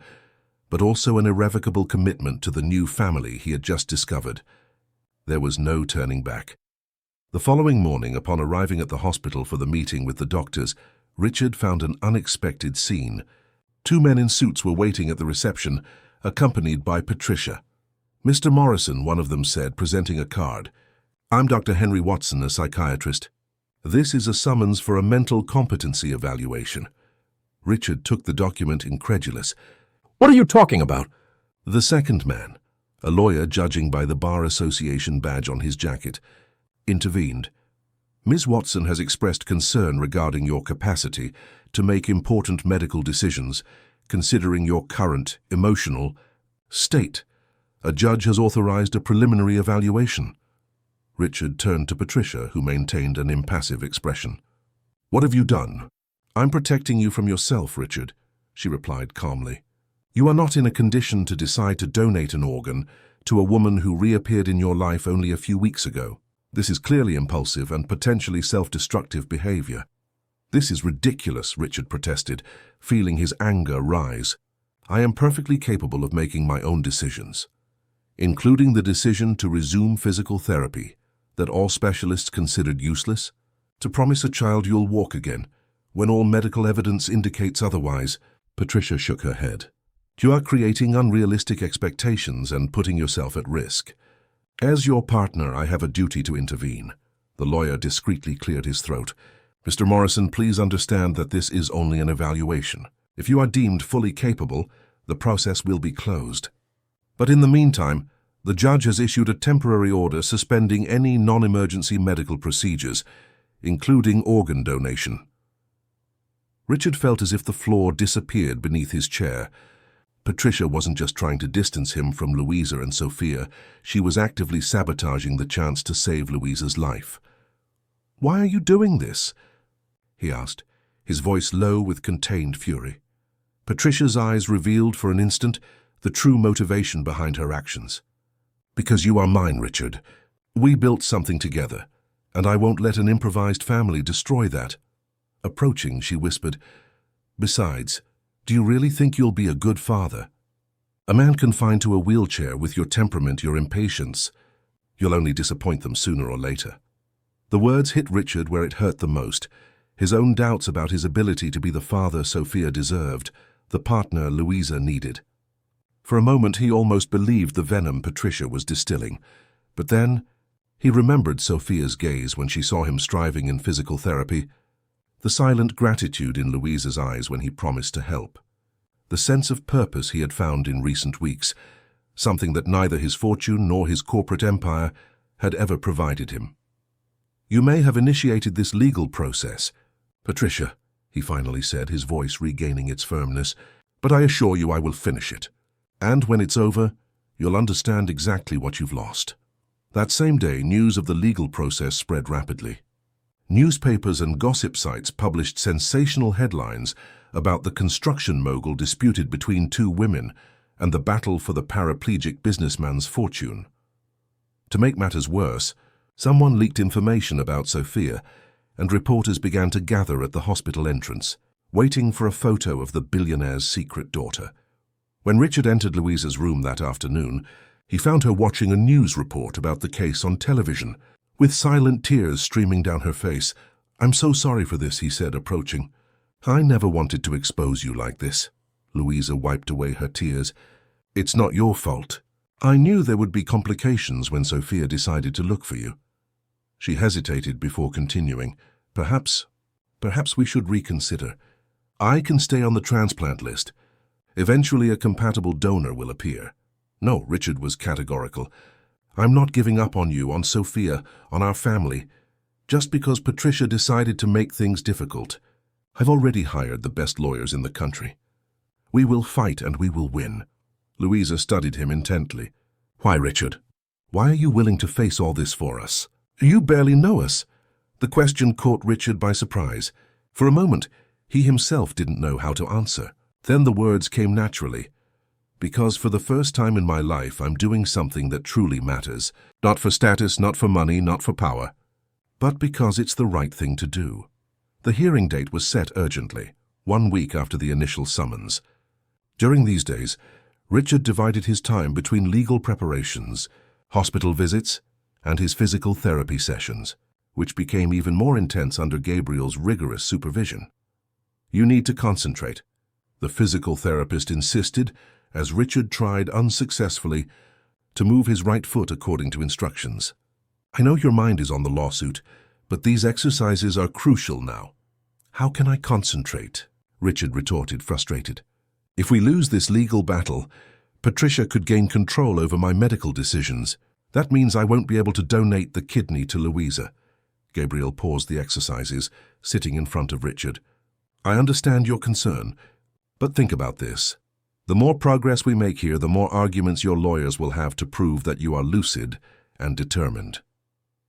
but also an irrevocable commitment to the new family he had just discovered. There was no turning back. The following morning, upon arriving at the hospital for the meeting with the doctors, Richard found an unexpected scene. Two men in suits were waiting at the reception, accompanied by Patricia. "Mr. Morrison," one of them said, presenting a card. "I'm Dr. Henry Watson, a psychiatrist. This is a summons for a mental competency evaluation." Richard took the document, incredulous. What are you talking about? The second man, a lawyer judging by the Bar Association badge on his jacket, intervened. "Ms. Watson has expressed concern regarding your capacity to make important medical decisions, considering your current emotional state. A judge has authorized a preliminary evaluation." Richard turned to Patricia, who maintained an impassive expression. "What have you done?" "I'm protecting you from yourself, Richard," she replied calmly. "You are not in a condition to decide to donate an organ to a woman who reappeared in your life only a few weeks ago. This is clearly impulsive and potentially self-destructive behavior." "This is ridiculous," Richard protested, feeling his anger rise. "I am perfectly capable of making my own decisions, including the decision to resume physical therapy that all specialists considered useless, to promise a child you'll walk again when all medical evidence indicates otherwise." Patricia shook her head. "You are creating unrealistic expectations and putting yourself at risk. As your partner, I have a duty to intervene." The lawyer discreetly cleared his throat. "Mr. Morrison, please understand that this is only an evaluation. If you are deemed fully capable, the process will be closed. But in the meantime, the judge has issued a temporary order suspending any non-emergency medical procedures, including organ donation." Richard felt as if the floor disappeared beneath his chair. Patricia wasn't just trying to distance him from Louisa and Sophia, she was actively sabotaging the chance to save Louisa's life. "Why are you doing this?" he asked, his voice low with contained fury. Patricia's eyes revealed for an instant the true motivation behind her actions. "Because you are mine, Richard. We built something together, and I won't let an improvised family destroy that." Approaching, she whispered, "Besides, do you really think you'll be a good father? A man confined to a wheelchair with your temperament, your impatience, you'll only disappoint them sooner or later." The words hit Richard where it hurt the most. His own doubts about his ability to be the father Sophia deserved, the partner Louisa needed. For a moment he almost believed the venom Patricia was distilling, but then he remembered Sophia's gaze when she saw him striving in physical therapy, the silent gratitude in Louisa's eyes when he promised to help, the sense of purpose he had found in recent weeks, something that neither his fortune nor his corporate empire had ever provided him. "You may have initiated this legal process, Patricia," he finally said, his voice regaining its firmness, "but I assure you I will finish it. And when it's over, you'll understand exactly what you've lost." That same day, news of the legal process spread rapidly. Newspapers and gossip sites published sensational headlines about the construction mogul disputed between two women and the battle for the paraplegic businessman's fortune. To make matters worse, someone leaked information about Sophia, and reporters began to gather at the hospital entrance, waiting for a photo of the billionaire's secret daughter. When Richard entered Louisa's room that afternoon, he found her watching a news report about the case on television, with silent tears streaming down her face. "I'm so sorry for this," he said, approaching. "I never wanted to expose you like this." Louisa wiped away her tears. "It's not your fault. I knew there would be complications when Sophia decided to look for you." She hesitated before continuing. Perhaps we should reconsider. I can stay on the transplant list. Eventually a compatible donor will appear." "No," Richard was categorical. "I'm not giving up on you, on Sophia, on our family, just because Patricia decided to make things difficult. I've already hired the best lawyers in the country. We will fight and we will win." Louisa studied him intently. "Why, Richard? Why are you willing to face all this for us? You barely know us." The question caught Richard by surprise. For a moment, he himself didn't know how to answer. Then the words came naturally. "Because for the first time in my life, I'm doing something that truly matters. Not for status, not for money, not for power, but because it's the right thing to do. The hearing date was set urgently, 1 week after the initial summons. During these days, Richard divided his time between legal preparations, hospital visits, and his physical therapy sessions, which became even more intense under Gabriel's rigorous supervision. "You need to concentrate," the physical therapist insisted as Richard tried unsuccessfully to move his right foot according to instructions. "I know your mind is on the lawsuit, but these exercises are crucial now." "How can I concentrate?" Richard retorted, frustrated. "If we lose this legal battle, Patricia could gain control over my medical decisions. That means I won't be able to donate the kidney to Louisa." Gabriel paused the exercises, sitting in front of Richard. "I understand your concern, but think about this. The more progress we make here, the more arguments your lawyers will have to prove that you are lucid and determined."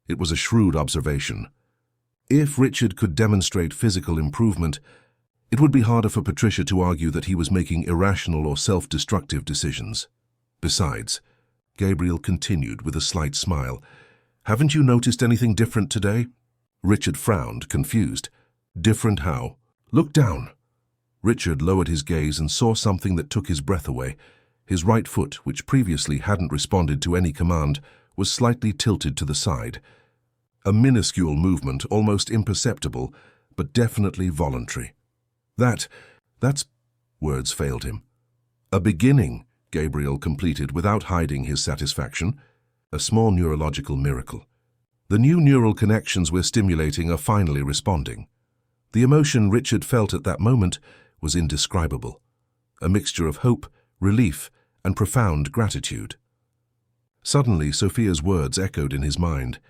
It was a shrewd observation. If Richard could demonstrate physical improvement, it would be harder for Patricia to argue that he was making irrational or self-destructive decisions. Besides, Gabriel continued with a slight smile, "Haven't you noticed anything different today?" Richard frowned, confused. "Different how?" "Look down." Richard lowered his gaze and saw something that took his breath away. His right foot, which previously hadn't responded to any command, was slightly tilted to the side. A minuscule movement, almost imperceptible, but definitely voluntary. That's... Words failed him. "A beginning," Gabriel completed without hiding his satisfaction. "A small neurological miracle. The new neural connections we're stimulating are finally responding." The emotion Richard felt at that moment was indescribable. A mixture of hope, relief, and profound gratitude. Suddenly, Sophia's words echoed in his mind.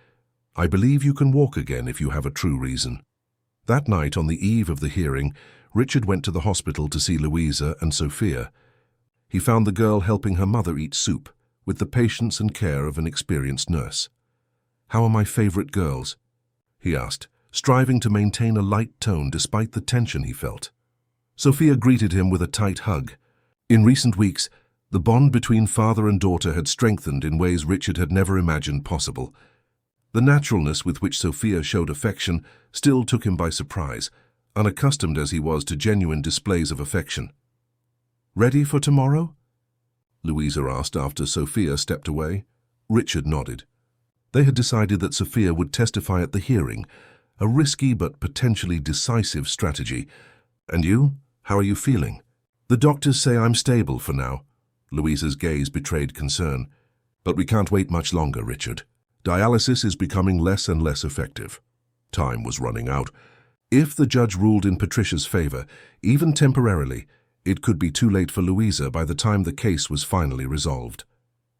"I believe you can walk again if you have a true reason." That night, on the eve of the hearing, Richard went to the hospital to see Louisa and Sophia. He found the girl helping her mother eat soup, with the patience and care of an experienced nurse. "How are my favorite girls?" he asked, striving to maintain a light tone despite the tension he felt. Sophia greeted him with a tight hug. In recent weeks, the bond between father and daughter had strengthened in ways Richard had never imagined possible. The naturalness with which Sophia showed affection still took him by surprise, unaccustomed as he was to genuine displays of affection. "Ready for tomorrow?" Louisa asked after Sophia stepped away. Richard nodded. They had decided that Sophia would testify at the hearing, a risky but potentially decisive strategy. "And you? How are you feeling?" "The doctors say I'm stable for now." Louisa's gaze betrayed concern. "But we can't wait much longer, Richard. Dialysis is becoming less and less effective." Time was running out. If the judge ruled in Patricia's favor, even temporarily, it could be too late for Louisa by the time the case was finally resolved.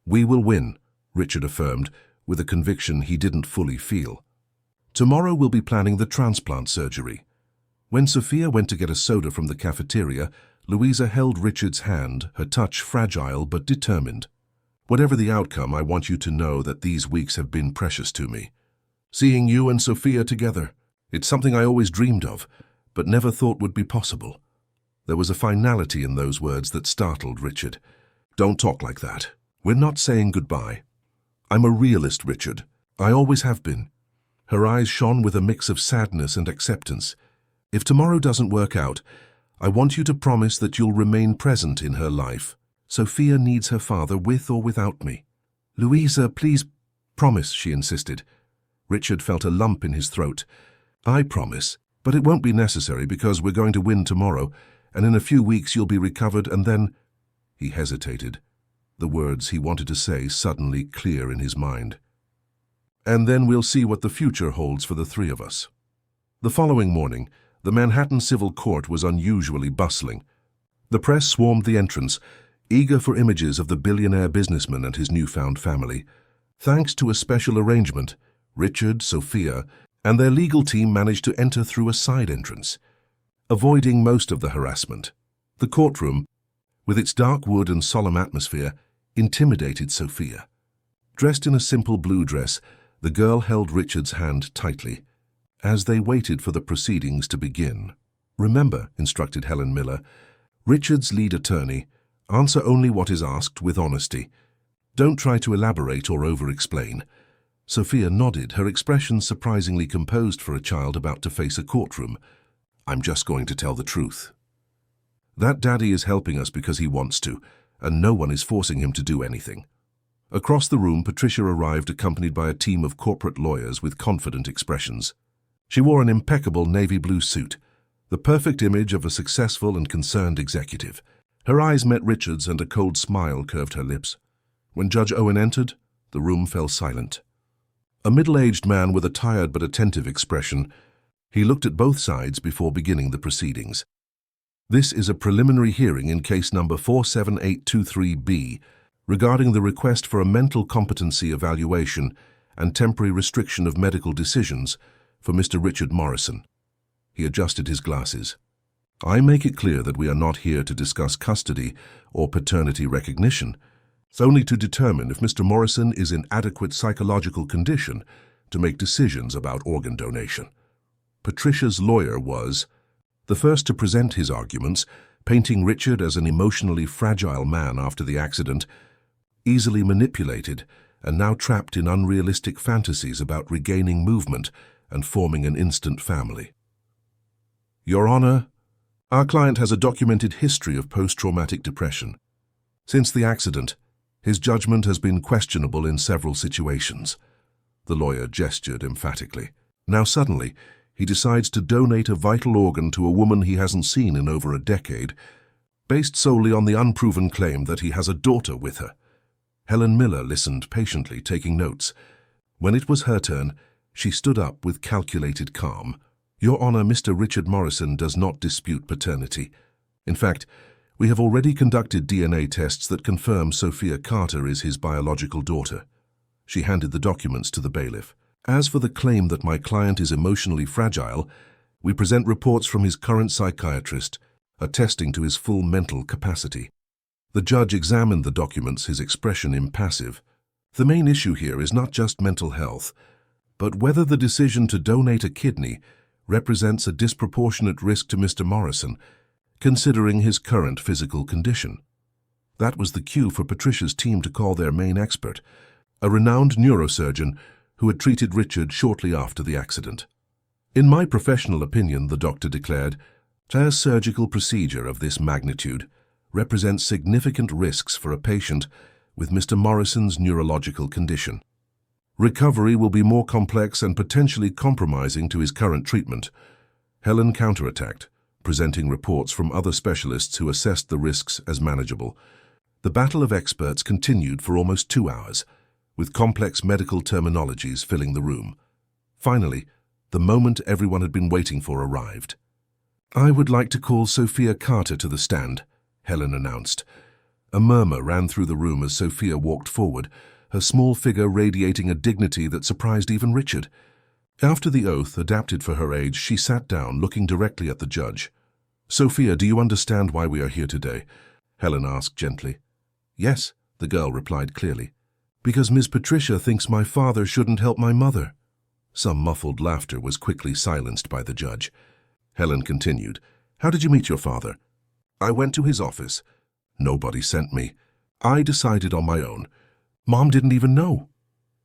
"We will win," Richard affirmed, with a conviction he didn't fully feel. "Tomorrow we'll be planning the transplant surgery." When Sophia went to get a soda from the cafeteria, Louisa held Richard's hand, her touch fragile but determined. "Whatever the outcome, I want you to know that these weeks have been precious to me. Seeing you and Sophia together, it's something I always dreamed of, but never thought would be possible." There was a finality in those words that startled Richard. "Don't talk like that. We're not saying goodbye." "I'm a realist, Richard. I always have been." Her eyes shone with a mix of sadness and acceptance. "If tomorrow doesn't work out, I want you to promise that you'll remain present in her life. Sophia needs her father with or without me." "Louisa, please promise," she insisted. Richard felt a lump in his throat. "I promise, but it won't be necessary because we're going to win tomorrow, and in a few weeks you'll be recovered and then—" He hesitated, the words he wanted to say suddenly clear in his mind. "And then we'll see what the future holds for the three of us." The following morning, the Manhattan Civil Court was unusually bustling. The press swarmed the entrance, eager for images of the billionaire businessman and his newfound family. Thanks to a special arrangement, Richard, Sophia, and their legal team managed to enter through a side entrance, avoiding most of the harassment. The courtroom, with its dark wood and solemn atmosphere, intimidated Sophia. Dressed in a simple blue dress, the girl held Richard's hand tightly as they waited for the proceedings to begin. "Remember," instructed Helen Miller, Richard's lead attorney, "answer only what is asked with honesty. Don't try to elaborate or over-explain." Sophia nodded, her expression surprisingly composed for a child about to face a courtroom. I'm just going to tell the truth. That daddy is helping us because he wants to, and no one is forcing him to do anything. Across the room, Patricia arrived accompanied by a team of corporate lawyers with confident expressions. She wore an impeccable navy blue suit, the perfect image of a successful and concerned executive. Her eyes met Richard's and a cold smile curved her lips. When Judge Owen entered, the room fell silent. A middle-aged man with a tired but attentive expression, he looked at both sides before beginning the proceedings. This is a preliminary hearing in case number 47823B regarding the request for a mental competency evaluation and temporary restriction of medical decisions for Mr. Richard Morrison. He adjusted his glasses. I make it clear that we are not here to discuss custody or paternity recognition. It's only to determine if Mr. Morrison is in adequate psychological condition to make decisions about organ donation. Patricia's lawyer was the first to present his arguments, painting Richard as an emotionally fragile man after the accident, easily manipulated and now trapped in unrealistic fantasies about regaining movement and forming an instant family. Your Honor, our client has a documented history of post-traumatic depression. Since the accident, his judgment has been questionable in several situations. The lawyer gestured emphatically. Now suddenly, he decides to donate a vital organ to a woman he hasn't seen in over a decade, based solely on the unproven claim that he has a daughter with her. Helen Miller listened patiently, taking notes. When it was her turn, she stood up with calculated calm. Your Honor, Mr. Richard Morrison does not dispute paternity. In fact, we have already conducted DNA tests that confirm Sophia Carter is his biological daughter. She handed the documents to the bailiff. As for the claim that my client is emotionally fragile, we present reports from his current psychiatrist, attesting to his full mental capacity. The judge examined the documents, his expression impassive. The main issue here is not just mental health, but whether the decision to donate a kidney represents a disproportionate risk to Mr. Morrison, considering his current physical condition. That was the cue for Patricia's team to call their main expert, a renowned neurosurgeon who had treated Richard shortly after the accident. In my professional opinion, the doctor declared, a surgical procedure of this magnitude represents significant risks for a patient with Mr. Morrison's neurological condition. Recovery will be more complex and potentially compromising to his current treatment. Helen counterattacked, presenting reports from other specialists who assessed the risks as manageable. The battle of experts continued for almost 2 hours, with complex medical terminologies filling the room. Finally, the moment everyone had been waiting for arrived. I would like to call Sophia Carter to the stand, Helen announced. A murmur ran through the room as Sophia walked forward, her small figure radiating a dignity that surprised even Richard. After the oath, adapted for her age, she sat down, looking directly at the judge. Sophia, do you understand why we are here today? Helen asked gently. Yes, the girl replied clearly. Because Miss Patricia thinks my father shouldn't help my mother. Some muffled laughter was quickly silenced by the judge. Helen continued. How did you meet your father? I went to his office. Nobody sent me. I decided on my own. Mom didn't even know.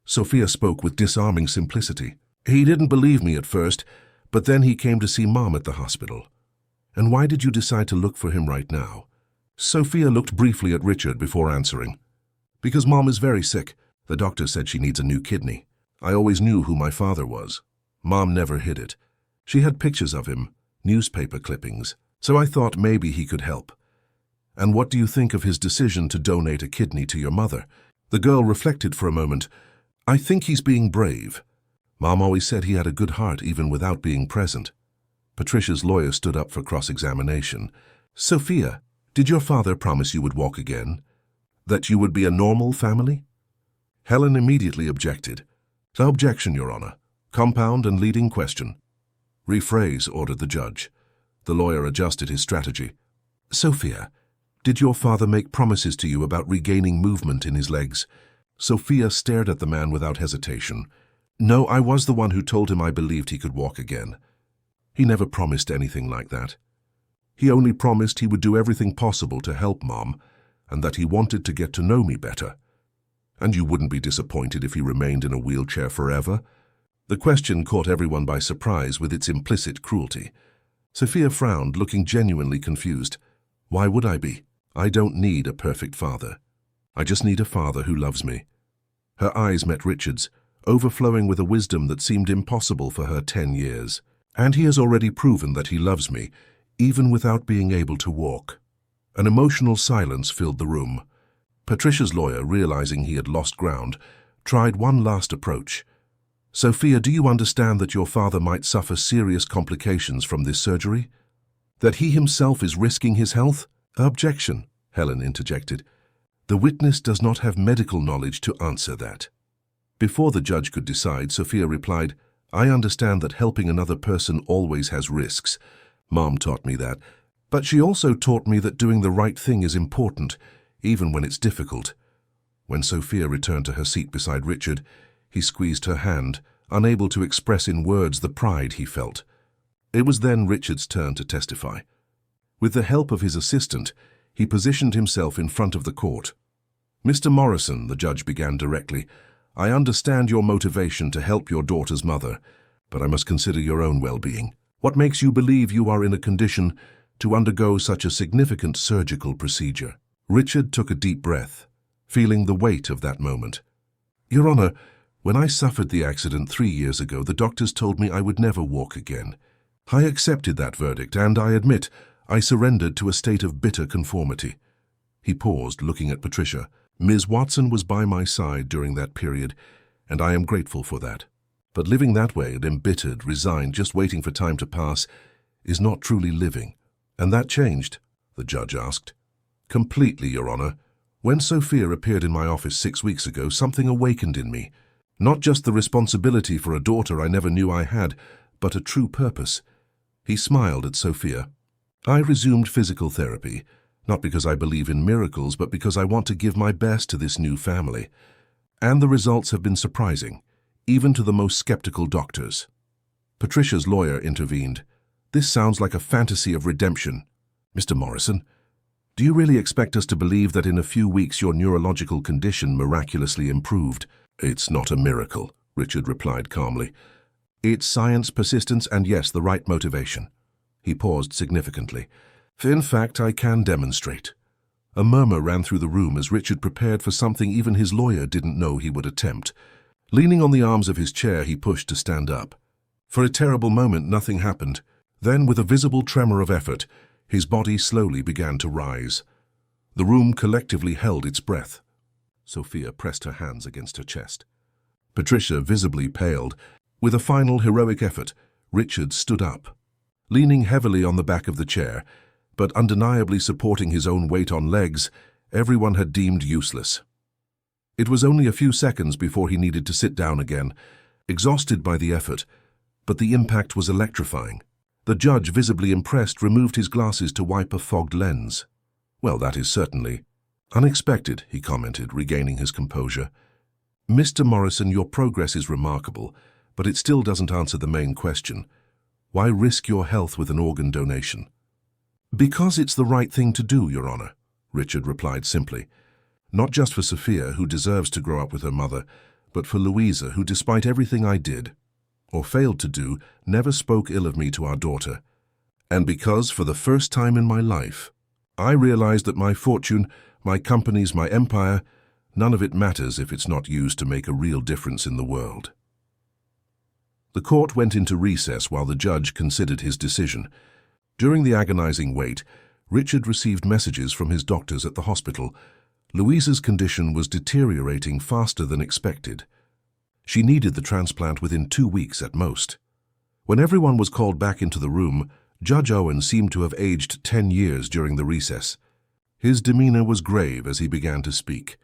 Sophia spoke with disarming simplicity. He didn't believe me at first, but then he came to see Mom at the hospital. And why did you decide to look for him right now? Sophia looked briefly at Richard before answering. Because Mom is very sick. The doctor said she needs a new kidney. I always knew who my father was. Mom never hid it. She had pictures of him, newspaper clippings, so I thought maybe he could help. And what do you think of his decision to donate a kidney to your mother? The girl reflected for a moment. I think he's being brave. Mom always said he had a good heart even without being present. Patricia's lawyer stood up for cross-examination. Sophia, did your father promise you would walk again? That you would be a normal family? Helen immediately objected. No objection, Your Honor. Compound and leading question. Rephrase, ordered the judge. The lawyer adjusted his strategy. Sophia, did your father make promises to you about regaining movement in his legs? Sophia stared at the man without hesitation. No, I was the one who told him I believed he could walk again. He never promised anything like that. He only promised he would do everything possible to help Mom, and that he wanted to get to know me better. And you wouldn't be disappointed if he remained in a wheelchair forever? The question caught everyone by surprise with its implicit cruelty. Sophia frowned, looking genuinely confused. Why would I be? I don't need a perfect father. I just need a father who loves me. Her eyes met Richard's, overflowing with a wisdom that seemed impossible for her 10 years. And he has already proven that he loves me, even without being able to walk. An emotional silence filled the room. Patricia's lawyer, realizing he had lost ground, tried one last approach. Sophia, do you understand that your father might suffer serious complications from this surgery? That he himself is risking his health? Objection, Helen interjected. The witness does not have medical knowledge to answer that. Before the judge could decide, Sophia replied, I understand that helping another person always has risks. Mom taught me that. But she also taught me that doing the right thing is important, even when it's difficult. When Sophia returned to her seat beside Richard, he squeezed her hand, unable to express in words the pride he felt. It was then Richard's turn to testify. With the help of his assistant, he positioned himself in front of the court. Mr. Morrison, the judge began directly, I understand your motivation to help your daughter's mother, but I must consider your own well-being. What makes you believe you are in a condition to undergo such a significant surgical procedure? Richard took a deep breath, feeling the weight of that moment. Your Honor, when I suffered the accident 3 years ago, the doctors told me I would never walk again. I accepted that verdict, and I admit I surrendered to a state of bitter conformity. He paused, looking at Patricia. Ms. Watson was by my side during that period, and I am grateful for that. But living that way, embittered, resigned, just waiting for time to pass, is not truly living. And that changed, the judge asked. Completely, Your Honor. When Sophia appeared in my office 6 weeks ago, something awakened in me. Not just the responsibility for a daughter I never knew I had, but a true purpose. He smiled at Sophia. I resumed physical therapy, not because I believe in miracles, but because I want to give my best to this new family. And the results have been surprising, even to the most skeptical doctors. Patricia's lawyer intervened. This sounds like a fantasy of redemption. Mr. Morrison, do you really expect us to believe that in a few weeks your neurological condition miraculously improved? It's not a miracle, Richard replied calmly. It's science, persistence, and yes, the right motivation. He paused significantly. In fact, I can demonstrate. A murmur ran through the room as Richard prepared for something even his lawyer didn't know he would attempt. Leaning on the arms of his chair, he pushed to stand up. For a terrible moment, nothing happened. Then, with a visible tremor of effort, his body slowly began to rise. The room collectively held its breath. Sophia pressed her hands against her chest. Patricia visibly paled. With a final heroic effort, Richard stood up. Leaning heavily on the back of the chair, but undeniably supporting his own weight on legs everyone had deemed useless. It was only a few seconds before he needed to sit down again, exhausted by the effort, but the impact was electrifying. The judge, visibly impressed, removed his glasses to wipe a fogged lens. Well, that is certainly unexpected, he commented, regaining his composure. Mr. Morrison, your progress is remarkable, but it still doesn't answer the main question. Why risk your health with an organ donation? Because it's the right thing to do, Your Honor, Richard replied simply. Not just for Sophia, who deserves to grow up with her mother, but for Louisa, who, despite everything I did, or failed to do, never spoke ill of me to our daughter. And because, for the first time in my life, I realized that my fortune, my companies, my empire, none of it matters if it's not used to make a real difference in the world. The court went into recess while the judge considered his decision. During the agonizing wait, Richard received messages from his doctors at the hospital. Louisa's condition was deteriorating faster than expected. She needed the transplant within 2 weeks at most. When everyone was called back into the room, Judge Owen seemed to have aged 10 years during the recess. His demeanor was grave as he began to speak.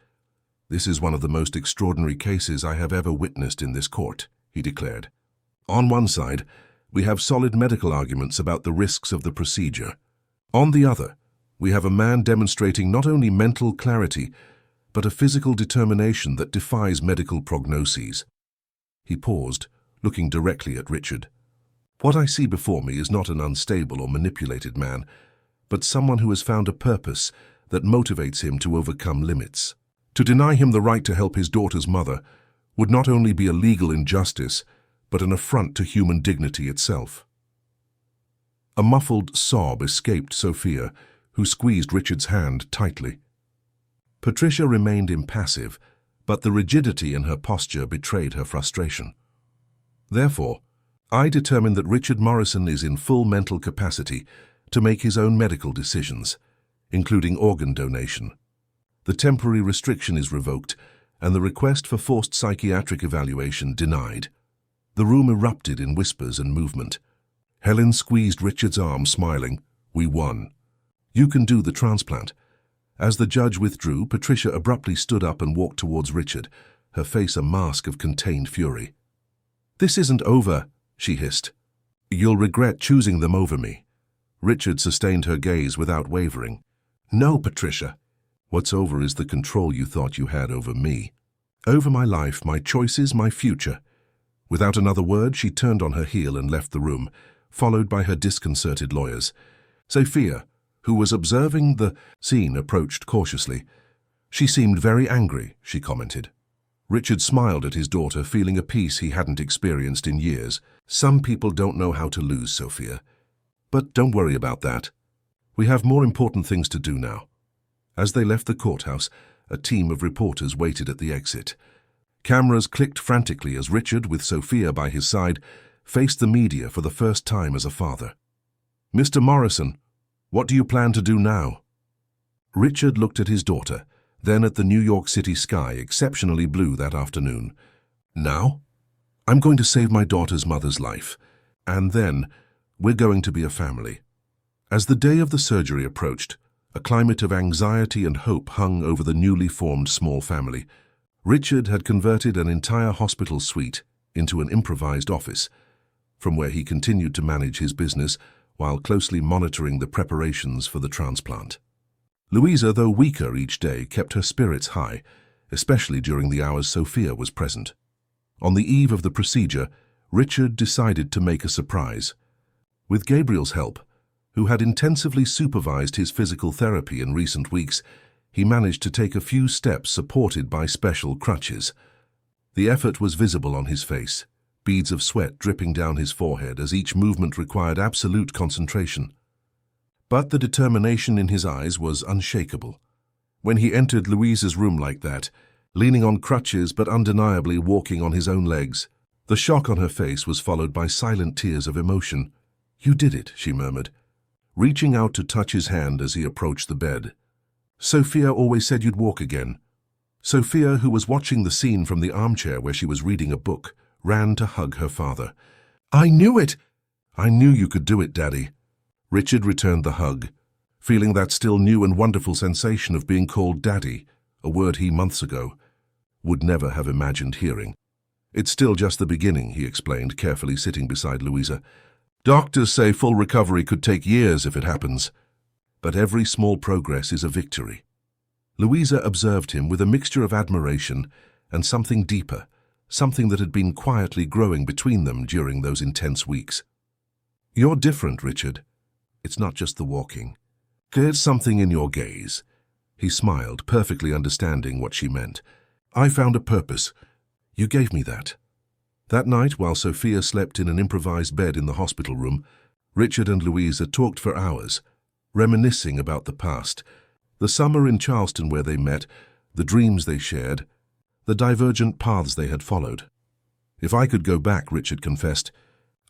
This is one of the most extraordinary cases I have ever witnessed in this court, he declared. On one side, we have solid medical arguments about the risks of the procedure. On the other, we have a man demonstrating not only mental clarity, but a physical determination that defies medical prognoses. He paused, looking directly at Richard. What I see before me is not an unstable or manipulated man, but someone who has found a purpose that motivates him to overcome limits. To deny him the right to help his daughter's mother would not only be a legal injustice, but an affront to human dignity itself. A muffled sob escaped Sophia, who squeezed Richard's hand tightly. Patricia remained impassive, but the rigidity in her posture betrayed her frustration. Therefore, I determined that Richard Morrison is in full mental capacity to make his own medical decisions, including organ donation. The temporary restriction is revoked, and the request for forced psychiatric evaluation denied. The room erupted in whispers and movement. Helen squeezed Richard's arm, smiling. We won. You can do the transplant. As the judge withdrew, Patricia abruptly stood up and walked towards Richard, her face a mask of contained fury. This isn't over, she hissed. You'll regret choosing them over me. Richard sustained her gaze without wavering. No, Patricia. What's over is the control you thought you had over me. Over my life, my choices, my future. Without another word, she turned on her heel and left the room, followed by her disconcerted lawyers. Sophia, who was observing the scene, approached cautiously. She seemed very angry, she commented. Richard smiled at his daughter, feeling a peace he hadn't experienced in years. Some people don't know how to lose, Sophia. But don't worry about that. We have more important things to do now. As they left the courthouse, a team of reporters waited at the exit. Cameras clicked frantically as Richard, with Sophia by his side, faced the media for the first time as a father. Mr. Morrison, what do you plan to do now? Richard looked at his daughter, then at the New York City sky, exceptionally blue that afternoon. Now? I'm going to save my daughter's mother's life. And then, we're going to be a family. As the day of the surgery approached, a climate of anxiety and hope hung over the newly formed small family. Richard had converted an entire hospital suite into an improvised office, from where he continued to manage his business while closely monitoring the preparations for the transplant. Louisa, though weaker each day, kept her spirits high, especially during the hours Sophia was present. On the eve of the procedure, Richard decided to make a surprise. With Gabriel's help, who had intensively supervised his physical therapy in recent weeks, he managed to take a few steps supported by special crutches. The effort was visible on his face, beads of sweat dripping down his forehead as each movement required absolute concentration. But the determination in his eyes was unshakable. When he entered Louisa's room like that, leaning on crutches but undeniably walking on his own legs, the shock on her face was followed by silent tears of emotion. You did it, she murmured, reaching out to touch his hand as he approached the bed. Sophia always said you'd walk again. Sophia, who was watching the scene from the armchair where she was reading a book, ran to hug her father. I knew it! I knew you could do it, Daddy. Richard returned the hug, feeling that still new and wonderful sensation of being called Daddy, a word he months ago would never have imagined hearing. It's still just the beginning, he explained, carefully sitting beside Louisa. Doctors say full recovery could take years if it happens, but every small progress is a victory. Louisa observed him with a mixture of admiration and something deeper, something that had been quietly growing between them during those intense weeks. You're different, Richard. It's not just the walking. There's something in your gaze. He smiled, perfectly understanding what she meant. I found a purpose. You gave me that. That night, while Sophia slept in an improvised bed in the hospital room, Richard and Louisa talked for hours, reminiscing about the past, the summer in Charleston where they met, the dreams they shared, the divergent paths they had followed. If I could go back, Richard confessed,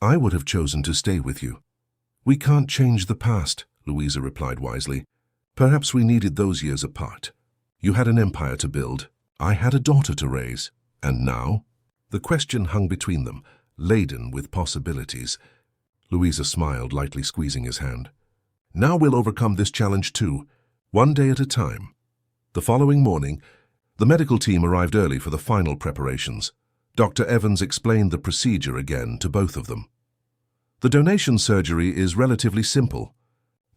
I would have chosen to stay with you. We can't change the past, Louisa replied wisely. Perhaps we needed those years apart. You had an empire to build. I had a daughter to raise. And now? The question hung between them, laden with possibilities. Louisa smiled, lightly squeezing his hand. Now we'll overcome this challenge too, one day at a time. The following morning, the medical team arrived early for the final preparations. Dr. Evans explained the procedure again to both of them. The donation surgery is relatively simple,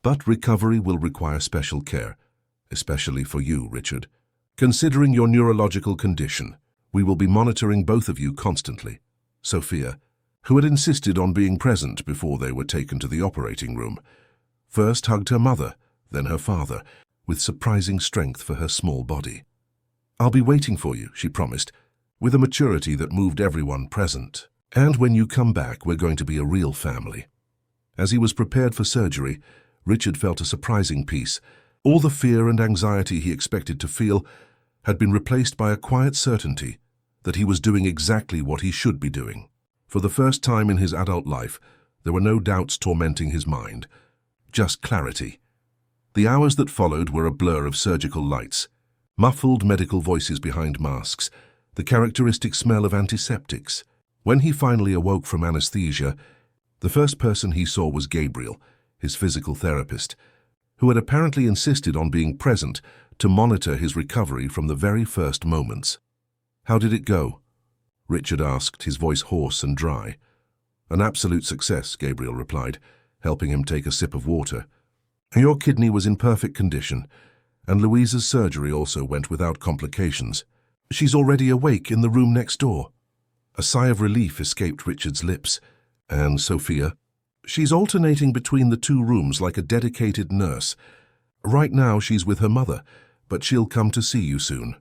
but recovery will require special care, especially for you, Richard. Considering your neurological condition, we will be monitoring both of you constantly. Sophia, who had insisted on being present before they were taken to the operating room, first hugged her mother, then her father, with surprising strength for her small body. I'll be waiting for you, she promised, with a maturity that moved everyone present. And when you come back, we're going to be a real family. As he was prepared for surgery, Richard felt a surprising peace. All the fear and anxiety he expected to feel had been replaced by a quiet certainty that he was doing exactly what he should be doing. For the first time in his adult life, there were no doubts tormenting his mind, just clarity. The hours that followed were a blur of surgical lights, muffled medical voices behind masks, the characteristic smell of antiseptics. When he finally awoke from anesthesia, the first person he saw was Gabriel, his physical therapist, who had apparently insisted on being present to monitor his recovery from the very first moments. "How did it go?" Richard asked, his voice hoarse and dry. "An absolute success," Gabriel replied, helping him take a sip of water. "Your kidney was in perfect condition, and Louisa's surgery also went without complications. She's already awake in the room next door." A sigh of relief escaped Richard's lips. "And Sophia?" "She's alternating between the two rooms like a dedicated nurse. Right now she's with her mother, but she'll come to see you soon."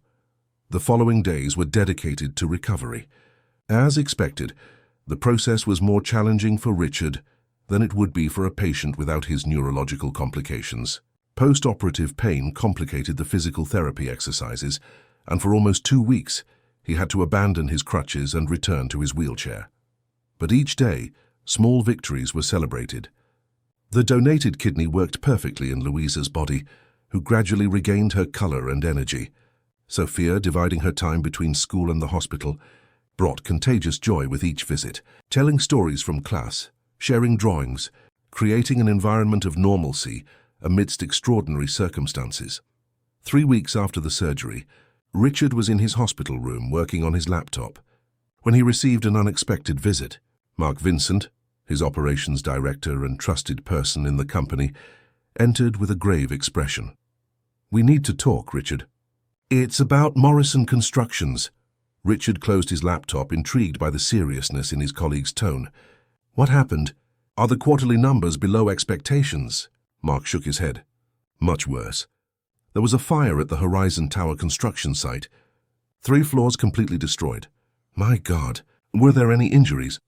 The following days were dedicated to recovery. As expected, the process was more challenging for Richard than it would be for a patient without his neurological complications. Post-operative pain complicated the physical therapy exercises, and for almost 2 weeks, he had to abandon his crutches and return to his wheelchair. But each day, small victories were celebrated. The donated kidney worked perfectly in Louisa's body, who gradually regained her color and energy. Sophia, dividing her time between school and the hospital, brought contagious joy with each visit, telling stories from class, sharing drawings, creating an environment of normalcy amidst extraordinary circumstances. 3 weeks after the surgery, Richard was in his hospital room working on his laptop when he received an unexpected visit. Mark Vincent, his operations director and trusted person in the company, entered with a grave expression. "We need to talk, Richard." "It's about Morrison Constructions." Richard closed his laptop, intrigued by the seriousness in his colleague's tone. "What happened? Are the quarterly numbers below expectations?" Mark shook his head. "Much worse. There was a fire at the Horizon Tower construction site. 3 floors completely destroyed." "My God, were there any injuries?"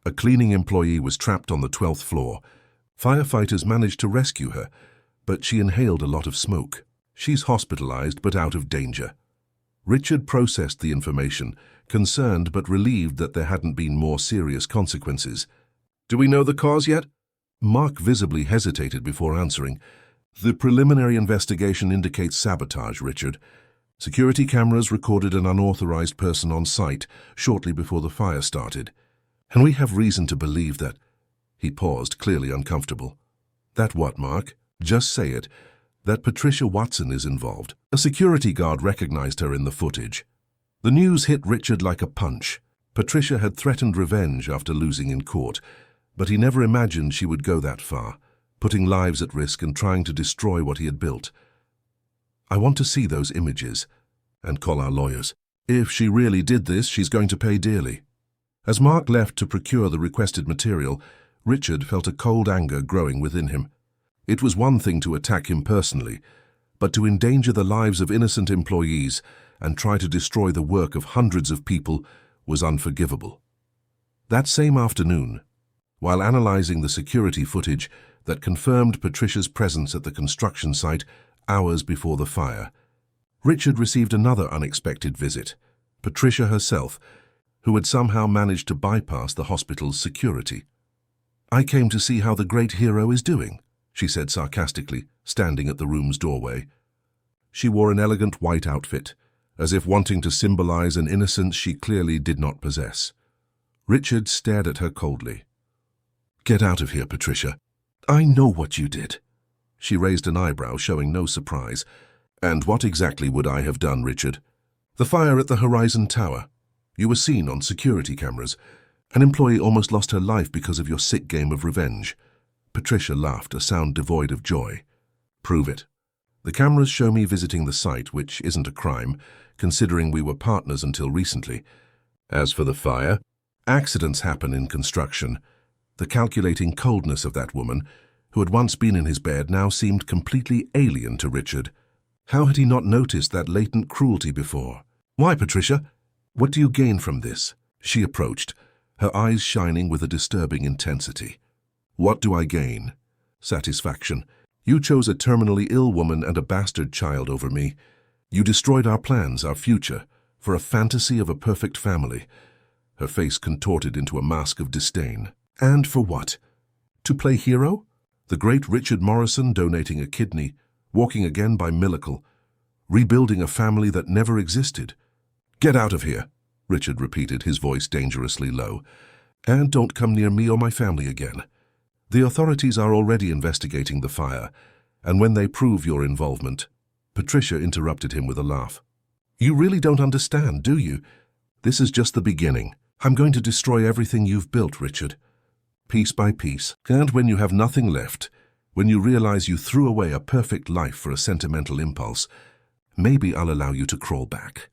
"A cleaning employee was trapped on the 12th floor. Firefighters managed to rescue her, but she inhaled a lot of smoke. She's hospitalized but out of danger." Richard processed the information, concerned but relieved that there hadn't been more serious consequences. "Do we know the cause yet?" Mark visibly hesitated before answering. "The preliminary investigation indicates sabotage, Richard. Security cameras recorded an unauthorized person on site shortly before the fire started. And we have reason to believe that—" He paused, clearly uncomfortable. "That what, Mark? Just say it. That Patricia Watson is involved." A security guard recognized her in the footage. The news hit Richard like a punch. Patricia had threatened revenge after losing in court, but he never imagined she would go that far, putting lives at risk and trying to destroy what he had built. "I want to see those images and call our lawyers. If she really did this, she's going to pay dearly." As Mark left to procure the requested material, Richard felt a cold anger growing within him. It was one thing to attack him personally, but to endanger the lives of innocent employees and try to destroy the work of hundreds of people was unforgivable. That same afternoon, while analyzing the security footage that confirmed Patricia's presence at the construction site hours before the fire, Richard received another unexpected visit, Patricia herself, who had somehow managed to bypass the hospital's security. "I came to see how the great hero is doing," she said sarcastically, standing at the room's doorway. She wore an elegant white outfit, as if wanting to symbolize an innocence she clearly did not possess. Richard stared at her coldly. "Get out of here, Patricia. I know what you did." She raised an eyebrow, showing no surprise. "And what exactly would I have done, Richard?" "The fire at the Horizon Tower. You were seen on security cameras. An employee almost lost her life because of your sick game of revenge." Patricia laughed, a sound devoid of joy. "Prove it." "The cameras show me visiting the site, which isn't a crime, considering we were partners until recently. As for the fire, accidents happen in construction." The calculating coldness of that woman, who had once been in his bed, now seemed completely alien to Richard. How had he not noticed that latent cruelty before? "Why, Patricia? What do you gain from this?" She approached, her eyes shining with a disturbing intensity. What do I gain? Satisfaction. You chose a terminally ill woman and a bastard child over me. You destroyed our plans, our future, for a fantasy of a perfect family. Her face contorted into a mask of disdain. And for what? To play hero? The great Richard Morrison donating a kidney, walking again by miracle, rebuilding a family that never existed. Get out of here, Richard repeated, his voice dangerously low. And don't come near me or my family again. The authorities are already investigating the fire, and when they prove your involvement... Patricia interrupted him with a laugh. You really don't understand, do you? This is just the beginning. I'm going to destroy everything you've built, Richard. Piece by piece. And when you have nothing left, when you realize you threw away a perfect life for a sentimental impulse, maybe I'll allow you to crawl back.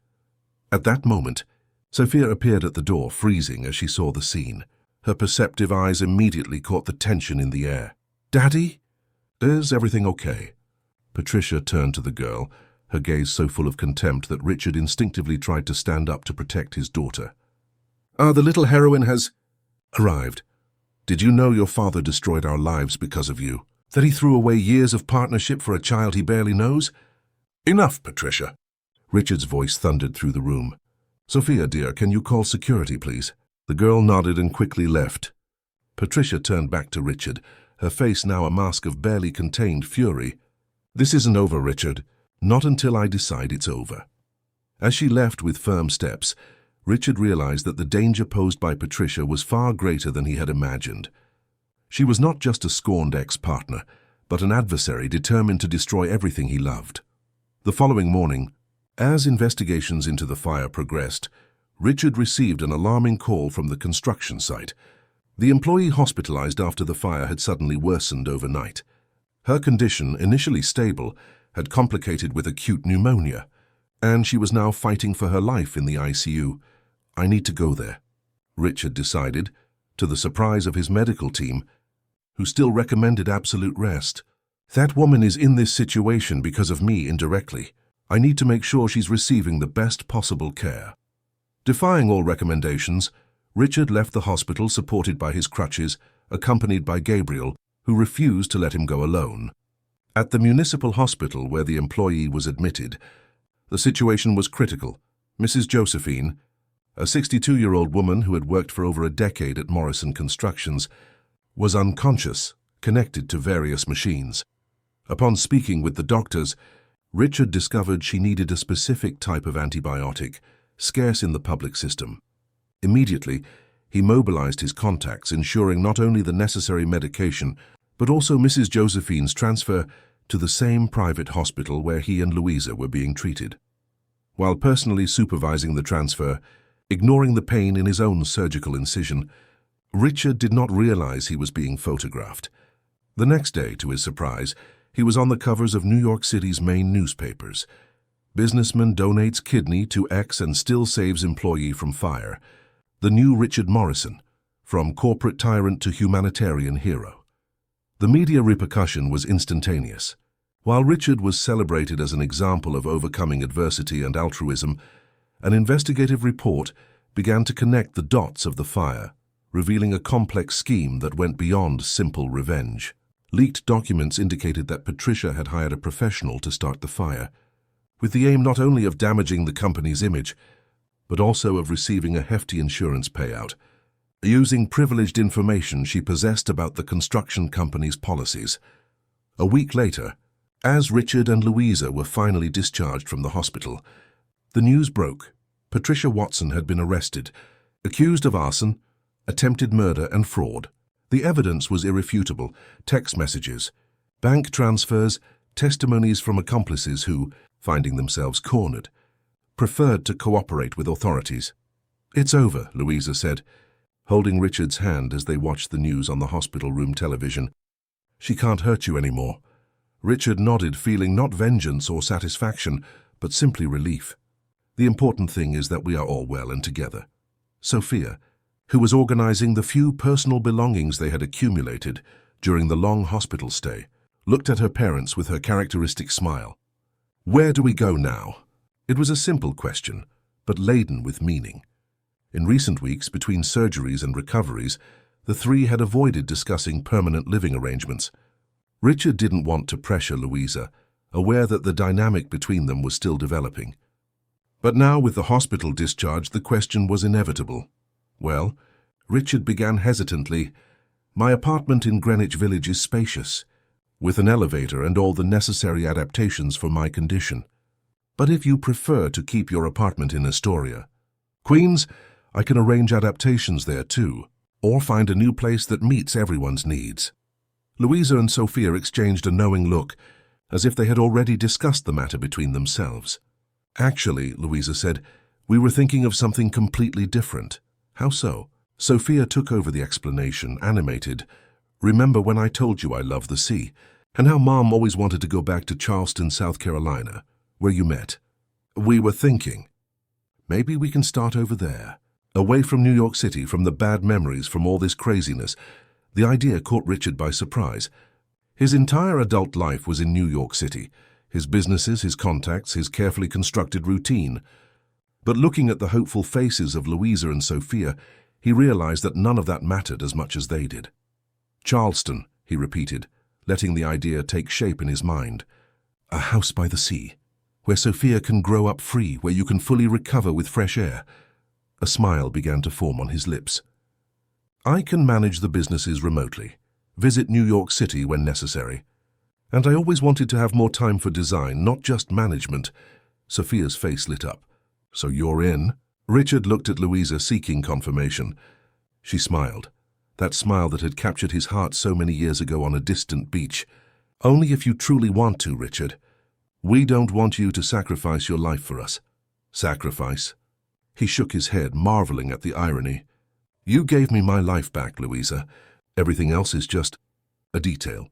At that moment, Sophia appeared at the door, freezing as she saw the scene. Her perceptive eyes immediately caught the tension in the air. Daddy? Is everything okay? Patricia turned to the girl, her gaze so full of contempt that Richard instinctively tried to stand up to protect his daughter. The little heroine has arrived. Did you know your father destroyed our lives because of you? That he threw away years of partnership for a child he barely knows? Enough, Patricia. Richard's voice thundered through the room. Sophia, dear, can you call security, please? The girl nodded and quickly left. Patricia turned back to Richard, her face now a mask of barely contained fury. This isn't over, Richard. Not until I decide it's over. As she left with firm steps, Richard realized that the danger posed by Patricia was far greater than he had imagined. She was not just a scorned ex-partner, but an adversary determined to destroy everything he loved. The following morning, as investigations into the fire progressed, Richard received an alarming call from the construction site. The employee hospitalized after the fire had suddenly worsened overnight. Her condition, initially stable, had complicated with acute pneumonia, and she was now fighting for her life in the ICU. I need to go there, Richard decided, to the surprise of his medical team, who still recommended absolute rest. That woman is in this situation because of me indirectly. I need to make sure she's receiving the best possible care. Defying all recommendations, Richard left the hospital supported by his crutches, accompanied by Gabriel, who refused to let him go alone. At the municipal hospital where the employee was admitted, the situation was critical. Mrs. Josephine, a 62-year-old woman who had worked for over a decade at Morrison Constructions, was unconscious, connected to various machines. Upon speaking with the doctors, Richard discovered she needed a specific type of antibiotic, scarce in the public system. Immediately, he mobilized his contacts, ensuring not only the necessary medication, but also Mrs. Josephine's transfer to the same private hospital where he and Louisa were being treated. While personally supervising the transfer, ignoring the pain in his own surgical incision, Richard did not realize he was being photographed. The next day, to his surprise, he was on the covers of New York City's main newspapers. Businessman donates kidney to ex and still saves employee from fire. The new Richard Morrison, from corporate tyrant to humanitarian hero. The media repercussion was instantaneous. While Richard was celebrated as an example of overcoming adversity and altruism, an investigative report began to connect the dots of the fire, revealing a complex scheme that went beyond simple revenge. Leaked documents indicated that Patricia had hired a professional to start the fire, with the aim not only of damaging the company's image, but also of receiving a hefty insurance payout. Using privileged information she possessed about the construction company's policies. A week later, as Richard and Louisa were finally discharged from the hospital, the news broke. Patricia Watson had been arrested, accused of arson, attempted murder and fraud. The evidence was irrefutable: text messages, bank transfers, testimonies from accomplices who, finding themselves cornered, preferred to cooperate with authorities. It's over, Louisa said, holding Richard's hand as they watched the news on the hospital room television. She can't hurt you anymore. Richard nodded, feeling not vengeance or satisfaction, but simply relief. The important thing is that we are all well and together. Sophia, who was organizing the few personal belongings they had accumulated during the long hospital stay, looked at her parents with her characteristic smile. Where do we go now? It was a simple question, but laden with meaning. In recent weeks, between surgeries and recoveries, The three had avoided discussing permanent living arrangements. Richard didn't want to pressure Louisa, aware that the dynamic between them was still developing. But now, with the hospital discharge, the question was inevitable. Well, Richard began hesitantly, "My apartment in Greenwich Village is spacious, with an elevator and all the necessary adaptations for my condition. But if you prefer to keep your apartment in Astoria, Queens, I can arrange adaptations there too, or find a new place that meets everyone's needs." Louisa and Sophia exchanged a knowing look, as if they had already discussed the matter between themselves. "Actually," Louisa said, "we were thinking of something completely different." "How so?" Sophia took over the explanation, animated. "Remember when I told you I love the sea, and how Mom always wanted to go back to Charleston, South Carolina, where you met? We were thinking, maybe we can start over there, away from New York City, from the bad memories, from all this craziness." The idea caught Richard by surprise. His entire adult life was in New York City, his businesses, his contacts, his carefully constructed routine. But looking at the hopeful faces of Louisa and Sophia, he realized that none of that mattered as much as they did. "Charleston," he repeated, letting the idea take shape in his mind. "A house by the sea, where Sophia can grow up free, where you can fully recover with fresh air." A smile began to form on his lips. "I can manage the businesses remotely, visit New York City when necessary. And I always wanted to have more time for design, not just management." Sophia's face lit up. "So you're in?" Richard looked at Louisa, seeking confirmation. She smiled, that smile that had captured his heart so many years ago on a distant beach. "Only if you truly want to, Richard. We don't want you to sacrifice your life for us." "Sacrifice?" He shook his head, marveling at the irony. "You gave me my life back, Louisa. Everything else is just a detail."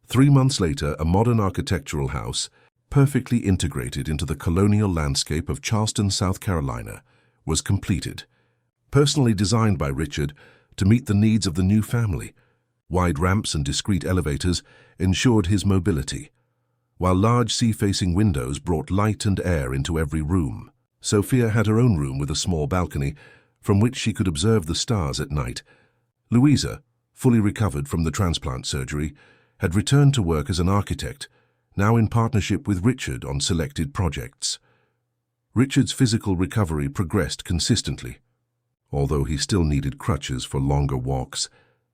3 months later, a modern architectural house, perfectly integrated into the colonial landscape of Charleston, South Carolina, was completed, personally designed by Richard to meet the needs of the new family. Wide ramps and discreet elevators ensured his mobility, while large sea-facing windows brought light and air into every room. Sophia had her own room with a small balcony, from which she could observe the stars at night. Louisa, fully recovered from the transplant surgery, had returned to work as an architect, now in partnership with Richard on selected projects. Richard's physical recovery progressed consistently. Although he still needed crutches for longer walks,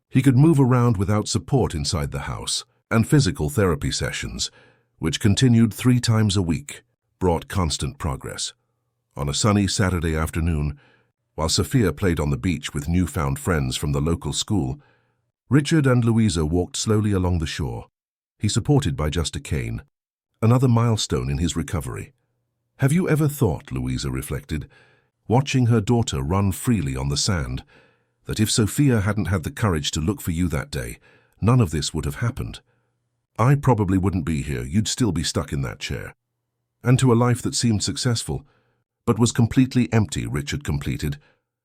he could move around without support inside the house, and physical therapy sessions, which continued 3 times a week, brought constant progress. On a sunny Saturday afternoon, while Sophia played on the beach with newfound friends from the local school, Richard and Louisa walked slowly along the shore, he supported by just a cane, another milestone in his recovery. "Have you ever thought," Louisa reflected, watching her daughter run freely on the sand, "that if Sophia hadn't had the courage to look for you that day, none of this would have happened? I probably wouldn't be here, you'd still be stuck in that chair." "And to a life that seemed successful, but was completely empty," Richard completed,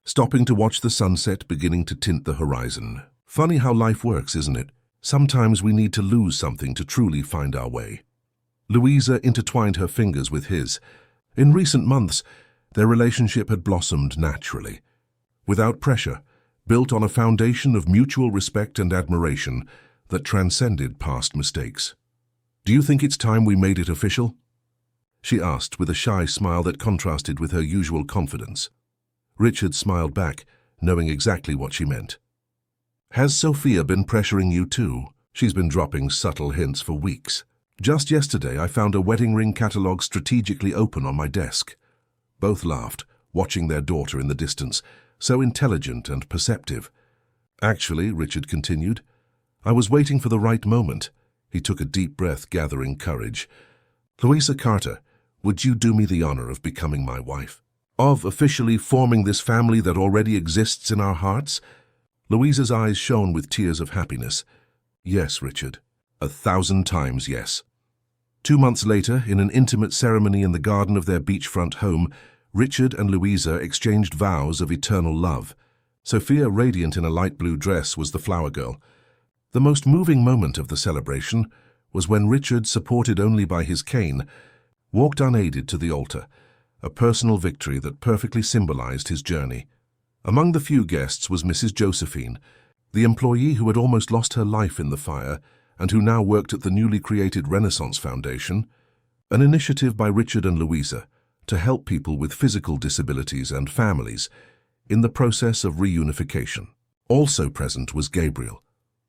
stopping to watch the sunset beginning to tint the horizon. "Funny how life works, isn't it? Sometimes we need to lose something to truly find our way." Louisa intertwined her fingers with his. In recent months, their relationship had blossomed naturally, without pressure, built on a foundation of mutual respect and admiration that transcended past mistakes. "Do you think it's time we made it official?" she asked with a shy smile that contrasted with her usual confidence. Richard smiled back, knowing exactly what she meant. "Has Sophia been pressuring you too?" "She's been dropping subtle hints for weeks. Just yesterday I found a wedding ring catalogue strategically open on my desk." Both laughed, watching their daughter in the distance, so intelligent and perceptive. "Actually," Richard continued, "I was waiting for the right moment." He took a deep breath, gathering courage. "Louisa Carter, would you do me the honor of becoming my wife? Of officially forming this family that already exists in our hearts?" Louisa's eyes shone with tears of happiness. "Yes, Richard. 1,000 times yes." 2 months later, in an intimate ceremony in the garden of their beachfront home, Richard and Louisa exchanged vows of eternal love. Sophia, radiant in a light blue dress, was the flower girl. The most moving moment of the celebration was when Richard, supported only by his cane, walked unaided to the altar, a personal victory that perfectly symbolized his journey. Among the few guests was Mrs. Josephine, The employee who had almost lost her life in the fire and who now worked at the newly created Renaissance Foundation, an initiative by Richard and Louisa to help people with physical disabilities and families in the process of reunification. Also present was Gabriel,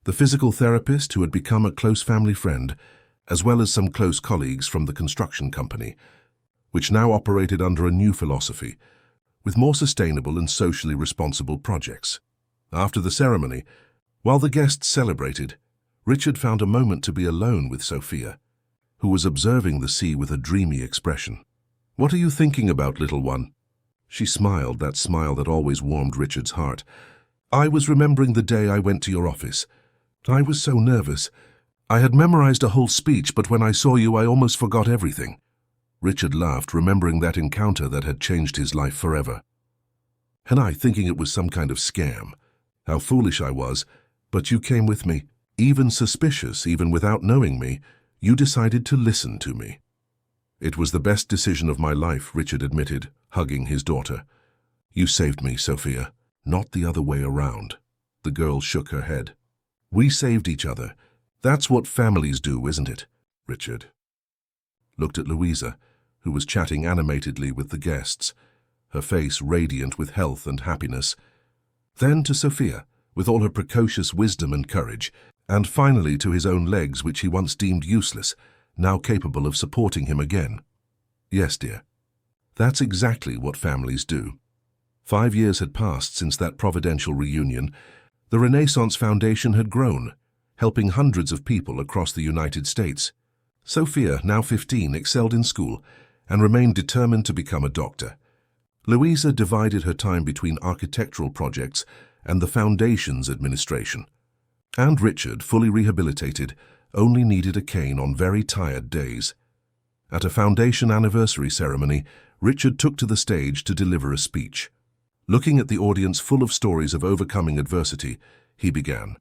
the physical therapist who had become a close family friend, as well as some close colleagues from the construction company, which now operated under a new philosophy, with more sustainable and socially responsible projects. After the ceremony, while the guests celebrated, Richard found a moment to be alone with Sophia, who was observing the sea with a dreamy expression. "What are you thinking about, little one?" She smiled, that smile that always warmed Richard's heart. "I was remembering the day I went to your office. I was so nervous. I had memorized a whole speech, but when I saw you, I almost forgot everything." Richard laughed, remembering that encounter that had changed his life forever. "And I thinking it was some kind of scam. How foolish I was, but you came with me. Even suspicious, even without knowing me, you decided to listen to me." "It was the best decision of my life," Richard admitted, hugging his daughter. "You saved me, Sophia, not the other way around." The girl shook her head. "We saved each other. That's what families do, isn't it?" Richard looked at Louisa, who was chatting animatedly with the guests, her face radiant with health and happiness. Then to Sophia, with all her precocious wisdom and courage, and finally to his own legs, which he once deemed useless, now capable of supporting him again. "Yes, dear. That's exactly what families do." 5 years had passed since that providential reunion. The Renaissance Foundation had grown, helping hundreds of people across the United States. Sophia, now 15, excelled in school and remained determined to become a doctor. Louisa divided her time between architectural projects and the Foundation's administration. And Richard, fully rehabilitated, only needed a cane on very tired days. At a Foundation anniversary ceremony, Richard took to the stage to deliver a speech. Looking at the audience full of stories of overcoming adversity, he began.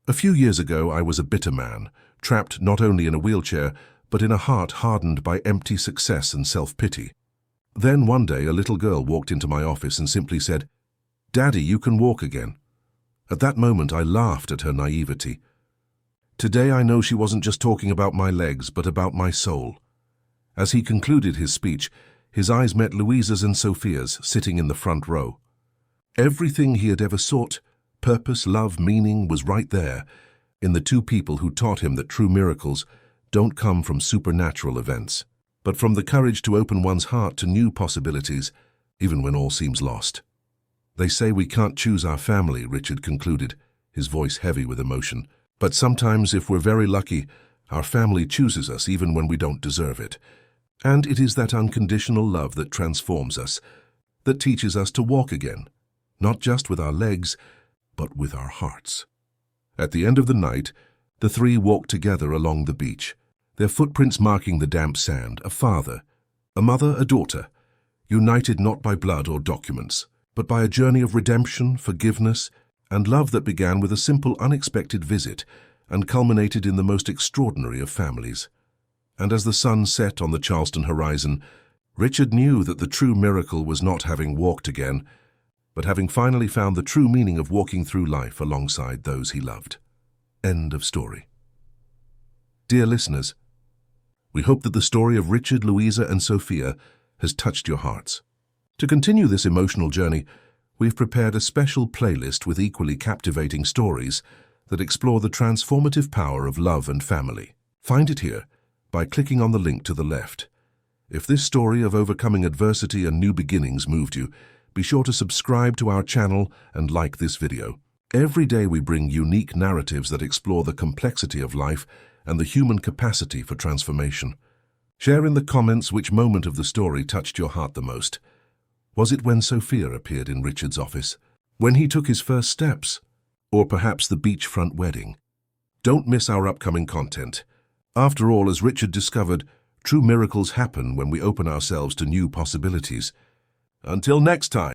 "A few years ago, I was a bitter man, trapped not only in a wheelchair, but in a heart hardened by empty success and self-pity. Then one day, a little girl walked into my office and simply said, 'Daddy, you can walk again.' At that moment, I laughed at her naivety. Today, I know she wasn't just talking about my legs, but about my soul." As he concluded his speech, his eyes met Louisa's and Sophia's, sitting in the front row. Everything he had ever sought, purpose, love, meaning, was right there, in the two people who taught him that true miracles don't come from supernatural events, but from the courage to open one's heart to new possibilities, even when all seems lost. "They say we can't choose our family," Richard concluded, his voice heavy with emotion. "But sometimes, if we're very lucky, our family chooses us even when we don't deserve it. And it is that unconditional love that transforms us, that teaches us to walk again, not just with our legs, but with our hearts." At the end of the night, the three walked together along the beach, their footprints marking the damp sand, a father, a mother, a daughter, united not by blood or documents, but by a journey of redemption, forgiveness, and love that began with a simple, unexpected visit and culminated in the most extraordinary of families. And as the sun set on the Charleston horizon, Richard knew that the true miracle was not having walked again, but having finally found the true meaning of walking through life alongside those he loved. End of story. Dear listeners, we hope that the story of Richard, Louisa, and Sophia has touched your hearts. To continue this emotional journey, we've prepared a special playlist with equally captivating stories that explore the transformative power of love and family. Find it here by clicking on the link to the left. If this story of overcoming adversity and new beginnings moved you, be sure to subscribe to our channel and like this video. Every day we bring unique narratives that explore the complexity of life and the human capacity for transformation. Share in the comments which moment of the story touched your heart the most. Was it when Sophia appeared in Richard's office? When he took his first steps? Or perhaps the beachfront wedding? Don't miss our upcoming content. After all, as Richard discovered, true miracles happen when we open ourselves to new possibilities. Until next time.